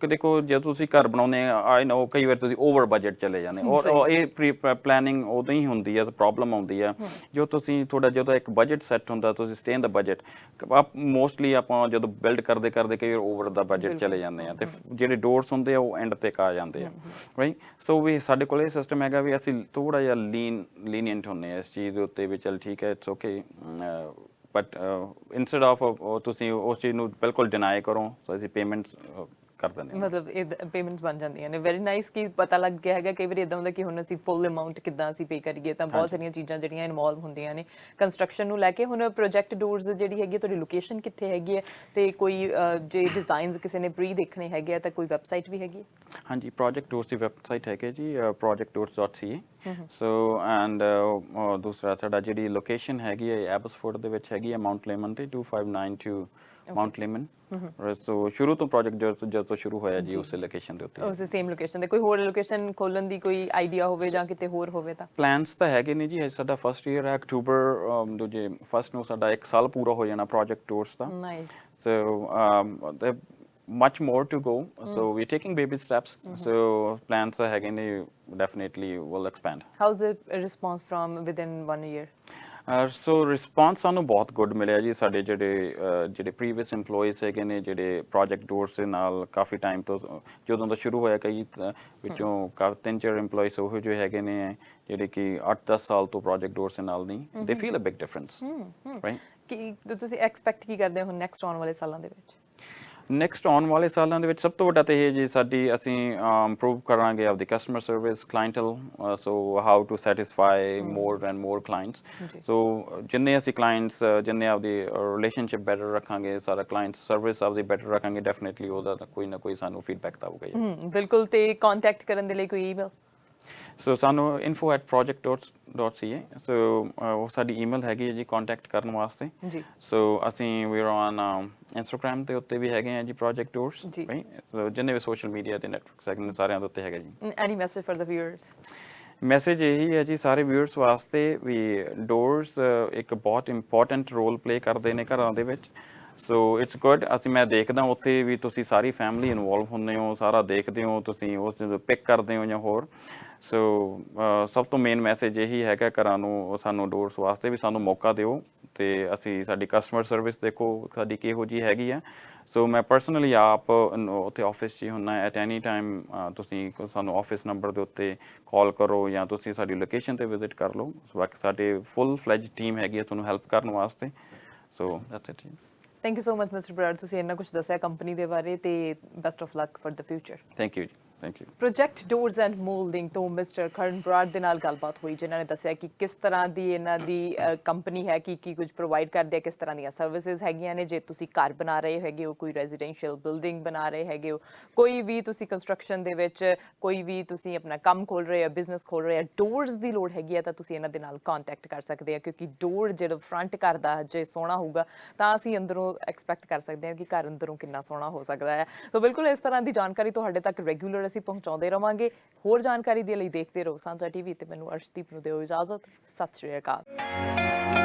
ਦੇਖੋ ਜਦੋਂ ਤੁਸੀਂ ਘਰ ਬਣਾਉਂਦੇ ਆ ਆਈ ਨੋ ਕਈ ਵਾਰ ਤੁਸੀਂ ਓਵਰ ਬਜਟ ਚਲੇ ਜਾਂਦੇ ਔਰ ਇਹ ਪ੍ਰੀ ਪਲੈਨਿੰਗ ਉਦੋਂ ਹੀ ਹੁੰਦੀ ਆ ਪ੍ਰੋਬਲਮ ਆਉਂਦੀ ਆ ਜੋ ਤੁਸੀਂ ਥੋੜਾ ਜਦੋਂ ਇੱਕ ਬਜਟ ਸੈੱਟ ਹੁੰਦਾ ਤੁਸੀਂ ਸਟੇ ਇਨ ਦਾ ਬਜਟ ਮੋਸਟਲੀ ਆਪਾਂ ਜਦੋਂ ਬਿਲਡ ਕਰਦੇ ਕਈ ਵਾਰ ਓਵਰ ਦਾ ਬਜਟ ਚਲੇ ਜਾਂਦੇ ਆ ਤੇ ਜਿਹੜੇ ਡੋਰਸ ਹੁੰਦੇ ਆ ਉਹ ਐਂਡ ਤੇ ਆ ਜਾਂਦੇ ਆ ਰਾਈਟ ਸੋ ਵੀ ਸਾਡੇ ਕੋਲ ਇਹ ਸਿਸਟਮ ਹੈਗਾ ਵੀ ਅਸੀਂ ਥੋੜਾ ਜਿਹਾ ਲੀਨੀਅੰਟ ਹੁੰਦੇ ਆ ਇਸ ਚੀਜ਼ ਦੇ ਉੱਤੇ ਵੀ ਚਲ ਠੀਕ ਹੈ it's okay but instead of ਤੁਸੀਂ ਉਸ ਚੀਜ਼ ਨੂੰ ਬਿਲਕੁਲ ਡਿਨਾਈ ਕਰੋ ਸੋ ਅਸੀਂ ਪੇਮੈਂਟਸ ਕਰ ਦਿੰਦੇ ਮਤਲਬ ਇਹ ਪੇਮੈਂਟਸ ਬਣ ਜਾਂਦੀਆਂ ਨੇ ਵੈਰੀ ਨਾਈਸ ਕਿ ਪਤਾ ਲੱਗ ਗਿਆ ਹੈਗਾ ਕਈ ਵਾਰੀ ਇਦਾਂ ਹੁੰਦਾ ਕਿ ਹੁਣ ਅਸੀਂ ਫੁੱਲ ਅਮਾਉਂਟ ਕਿੱਦਾਂ ਅਸੀਂ ਪੇ ਕਰੀਏ ਤਾਂ ਬਹੁਤ ਸਾਰੀਆਂ ਚੀਜ਼ਾਂ ਜਿਹੜੀਆਂ ਇਨਵੋਲਵ ਹੁੰਦੀਆਂ ਨੇ ਕੰਸਟਰਕਸ਼ਨ ਨੂੰ ਲੈ ਕੇ ਹੁਣ ਪ੍ਰੋਜੈਕਟ ਡੋਰਸ ਜਿਹੜੀ ਹੈਗੀ ਤੁਹਾਡੀ ਲੋਕੇਸ਼ਨ ਕਿੱਥੇ ਹੈਗੀ ਹੈ ਤੇ ਕੋਈ ਜੇ ਡਿਜ਼ਾਈਨਸ ਕਿਸੇ ਨੇ ਪ੍ਰੀ ਦੇਖਣੇ ਹੈਗੇ ਆ ਤਾਂ ਕੋਈ ਵੈਬਸਾਈਟ ਵੀ ਹੈਗੀ ਹਾਂਜੀ ਪ੍ਰੋਜੈਕਟ ਡੋਰਸ ਦੀ ਵੈਬਸਾਈਟ ਹੈਗੀ ਜੀ projectdoors.ca ਸੋ ਐਂਡ ਦੂਸਰਾ ਸਾਡਾ ਜਿਹੜੀ ਲੋਕੇਸ਼ਨ ਹੈਗੀ ਹੈ ਐਬਸਫੋਰਡ ਦੇ ਵਿੱਚ ਹੈਗੀ ਹੈ ਮਾਊਂਟ ਲੇਮਨ ਤੇ 2592 ਮਾਊਂਟ ਲੇਮਨ ਸੋ ਸ਼ੁਰੂ ਤੋਂ ਪ੍ਰੋਜੈਕਟ ਜਦੋਂ ਸ਼ੁਰੂ ਹੋਇਆ ਜੀ ਉਸੇ ਲੋਕੇਸ਼ਨ ਦੇ ਉੱਤੇ ਉਸੇ ਸੇਮ ਲੋਕੇਸ਼ਨ ਤੇ ਕੋਈ ਹੋਰ ਲੋਕੇਸ਼ਨ ਖੋਲਣ ਦੀ ਕੋਈ ਆਈਡੀਆ ਹੋਵੇ ਜਾਂ ਕਿਤੇ ਹੋਰ ਹੋਵੇ ਤਾਂ ਪਲਾਨਸ ਤਾਂ ਹੈਗੇ ਨੇ ਜੀ ਸਾਡਾ ਫਸਟ ਈਅਰ ਹੈ ਅਕਤੂਬਰ ਦੂਜੇ ਫਸਟ ਨੂੰ ਸਾਡਾ 1 ਸਾਲ ਪੂਰਾ ਹੋ ਜਾਣਾ project doors the nice so much more to go so we're taking baby steps so plans are again definitely will expand how's the response from within 1 year so response ਸਾਨੂੰ ਬਹੁਤ good ਮਿਲਿਆ ਜੀ ਸਾਡੇ ਜਿਹੜੇ ਪ੍ਰੀਵੀਅਸ EMPLOYEES ਹੈਗੇ ਨੇ ਜਿਹੜੇ project doors ਦੇ ਨਾਲ ਕਾਫੀ ਟਾਈਮ ਤੋਂ ਜਦੋਂ ਦਾ ਸ਼ੁਰੂ ਹੋਇਆ ਕਈ ਵਿੱਚੋਂ 3-4 EMPLOYEES ਉਹ ਜੋ ਹੈਗੇ ਨੇ ਜਿਹੜੇ ਕਿ 8-10 ਸਾਲ ਤੋਂ ਪ੍ਰੋਜੈਕਟ ਡੋਰਸ ਦੇ ਨਾਲ ਨਹੀਂ they feel a big difference right ਕੀ ਤੁਸੀਂ ਐਕਸਪੈਕਟ ਕੀ ਕਰਦੇ ਹੋ ਨੈਕਸਟ ਆਉਣ ਵਾਲੇ ਸਾਲਾਂ ਦੇ ਵਿੱਚ ਨੈਕਸਟ ਆਉਣ ਵਾਲੇ ਸਾਲਾਂ ਦੇ ਵਿੱਚ ਸਭ ਤੋਂ ਵੱਡਾ ਤੇ ਇਹ ਜੀ ਸਾਡੀ ਅਸੀਂ ਇੰਪਰੂਵ ਕਰਾਂਗੇ ਆਪਦੀ customer service clientele so how to satisfy more and more clients so ਜਿੰਨੇ ਅਸੀਂ ਕਲਾਇੰਟਸ ਜਿੰਨੇ ਆਪਦੀ ਰਿਲੇਸ਼ਨਸ਼ਿਪ ਬੈਟਰ ਰੱਖਾਂਗੇ ਸਾਰਾ ਕਲਾਇੰਟ ਸਰਵਿਸ ਆਪਦੀ ਬੈਟਰ ਰੱਖਾਂਗੇ ਡੈਫੀਨਿਟਲੀ ਉਹਦਾ ਤਾਂ ਕੋਈ ਨਾ ਕੋਈ ਸਾਨੂੰ ਫੀਡਬੈਕ ਤਾਂ ਆਊਗਾ ਜੀ ਬਿਲਕੁਲ ਤੇ ਕੰਟੈਕਟ ਕਰਨ ਦੇ ਲਈ ਕੋਈ ਈਮੇਲ ਸੋ ਸਾਨੂੰ info@project.ca ਸੋ ਉਹ ਸਾਡੀ ਈਮੇਲ ਹੈਗੀ ਹੈ ਜੀ ਕੰਟੈਕਟ ਕਰਨ ਵਾਸਤੇ ਜੀ ਸੋ ਅਸੀਂ ਵੀ ਔਨ ਇੰਸਟਾਗ੍ਰਾਮ ਤੇ ਉੱਤੇ ਵੀ ਹੈਗੇ ਆ ਜੀ ਪ੍ਰੋਜੈਕਟ ਟੂਰਸ ਜੀ। ਸੋ ਜਿੰਨੇ ਵੀ ਸੋਸ਼ਲ ਮੀਡੀਆ ਤੇ ਨੈਟਵਰਕਸ ਹੈਗੇ ਨੇ ਸਾਰਿਆਂ ਦੇ ਉੱਤੇ ਹੈਗਾ ਜੀ any message for the viewers message ਇਹੀ ਹੈ ਜੀ ਸਾਰੇ ਵਿਊਅਰਸ ਵਾਸਤੇ ਵੀ ਡੋਰਸ ਇੱਕ ਬਹੁਤ ਇੰਪੋਰਟੈਂਟ ਰੋਲ ਪਲੇ ਕਰਦੇ ਨੇ ਘਰਾਂ ਦੇ ਵਿੱਚ ਸੋ ਇਟਸ ਗੁੱਡ ਮੈਂ ਦੇਖਦਾ ਉੱਥੇ ਵੀ ਤੁਸੀਂ ਸਾਰੀ ਫੈਮਿਲੀ ਇਨਵੋਲਵ ਹੁੰਦੇ ਹੋ ਸਾਰਾ ਦੇਖਦੇ ਹੋ ਤੁਸੀਂ ਉਸ ਨੂੰ ਪਿਕ ਕਰਦੇ ਹੋ ਜਾਂ ਹੋਰ ਸੋ ਸਭ ਤੋਂ ਮੇਨ ਮੈਸੇਜ ਇਹੀ ਹੈਗਾ ਘਰਾਂ ਨੂੰ ਸਾਨੂੰ ਡੋਰਸ ਵਾਸਤੇ ਵੀ ਸਾਨੂੰ ਮੌਕਾ ਦਿਓ ਤੇ ਅਸੀਂ ਸਾਡੀ ਕਸਟਮਰ ਸਰਵਿਸ ਦੇਖੋ ਸਾਡੀ ਕਿਹੋ ਜਿਹੀ ਹੈਗੀ ਆ ਸੋ ਮੈਂ ਪਰਸਨਲੀ ਆਪ ਉੱਥੇ ਆਫਿਸ 'ਚ ਹੀ ਹੁੰਦਾ ਐਟ ਐਨੀ ਟਾਈਮ ਤੁਸੀਂ ਸਾਨੂੰ ਆਫਿਸ ਨੰਬਰ ਦੇ ਉੱਤੇ ਕਾਲ ਕਰੋ ਜਾਂ ਤੁਸੀਂ ਸਾਡੀ ਲੋਕੇਸ਼ਨ ਤੇ ਵਿਜ਼ਿਟ ਕਰ ਲਓ ਬਾਕੀ ਸਾਡੇ ਫੁੱਲ ਫਲੈਜ ਟੀਮ ਹੈਗੀ ਹੈ ਤੁਹਾਨੂੰ ਹੈਲਪ ਕਰਨ ਵਾਸਤੇ so that's it thank you so much Mister Brar ਤੁਸੀਂ ਇੰਨਾ ਕੁਝ ਦੱਸਿਆ ਕੰਪਨੀ ਦੇ ਬਾਰੇ ਤੇ best of luck for the future thank you ਜੀ thank you Project Doors and Moulding ਤੋਂ ਮਿਸਟਰ ਕਰਨ ਬਰਾੜ ਦੇ ਨਾਲ ਗੱਲਬਾਤ ਹੋਈ ਜਿਨ੍ਹਾਂ ਨੇ ਦੱਸਿਆ ਕਿ ਕਿਸ ਤਰ੍ਹਾਂ ਦੀ ਇਹਨਾਂ ਦੀ ਕੰਪਨੀ ਹੈ ਕੀ ਕੁਝ ਪ੍ਰੋਵਾਈਡ ਕਰਦੇ ਆ ਕਿਸ ਤਰ੍ਹਾਂ ਦੀਆਂ ਸਰਵਿਸਿਜ਼ ਹੈਗੀਆਂ ਨੇ ਜੇ ਤੁਸੀਂ ਘਰ ਬਣਾ ਰਹੇ ਹੈਗੇ ਹੋ ਕੋਈ ਰੈਜ਼ੀਡੈਂਸ਼ੀਅਲ ਬਿਲਡਿੰਗ ਬਣਾ ਰਹੇ ਹੈਗੇ ਹੋ ਕੋਈ ਵੀ ਤੁਸੀਂ ਕੰਸਟਰਕਸ਼ਨ ਦੇ ਵਿੱਚ ਕੋਈ ਵੀ ਤੁਸੀਂ ਆਪਣਾ ਕੰਮ ਖੋਲ ਰਹੇ ਹੋ ਬਿਜ਼ਨਸ ਖੋਲ ਰਹੇ ਹੋ ਡੋਰਸ ਦੀ ਲੋੜ ਹੈਗੀ ਆ ਤਾਂ ਤੁਸੀਂ ਇਹਨਾਂ ਦੇ ਨਾਲ ਕੰਟੈਕਟ ਕਰ ਸਕਦੇ ਆ ਕਿਉਂਕਿ ਡੋਰ ਜਿਹੜਾ ਫਰੰਟ ਘਰ ਦਾ ਜੇ ਸੋਹਣਾ ਹੋਊਗਾ ਤਾਂ ਅਸੀਂ ਅੰਦਰੋਂ ਐਕਸਪੈਕਟ ਕਰ ਸਕਦੇ ਹਾਂ ਕਿ ਘਰ ਅੰਦਰੋਂ ਕਿੰਨਾ ਸੋਹਣਾ ਹੋ ਸਕਦਾ ਹੈ ਤਾਂ ਬਿਲਕੁਲ ਇਸ ਤਰ੍ਹਾਂ ਦੀ ਜਾਣਕਾਰੀ ਤੁਹਾਡੇ ਤੱਕ ਰੈਗੂਲਰ ਅਸੀਂ ਪਹੁੰਚਾਉਂਦੇ ਰਵਾਂਗੇ ਹੋਰ ਜਾਣਕਾਰੀ ਦੇ ਲਈ ਦੇਖਦੇ ਰਹੋ ਸਾਂਝਾ ਟੀਵੀ ਤੇ ਮੈਨੂੰ ਅਰਸ਼ਦੀਪ ਨੂੰ ਦਿਓ ਇਜਾਜ਼ਤ ਸਤਿ ਸ਼੍ਰੀ ਅਕਾਲ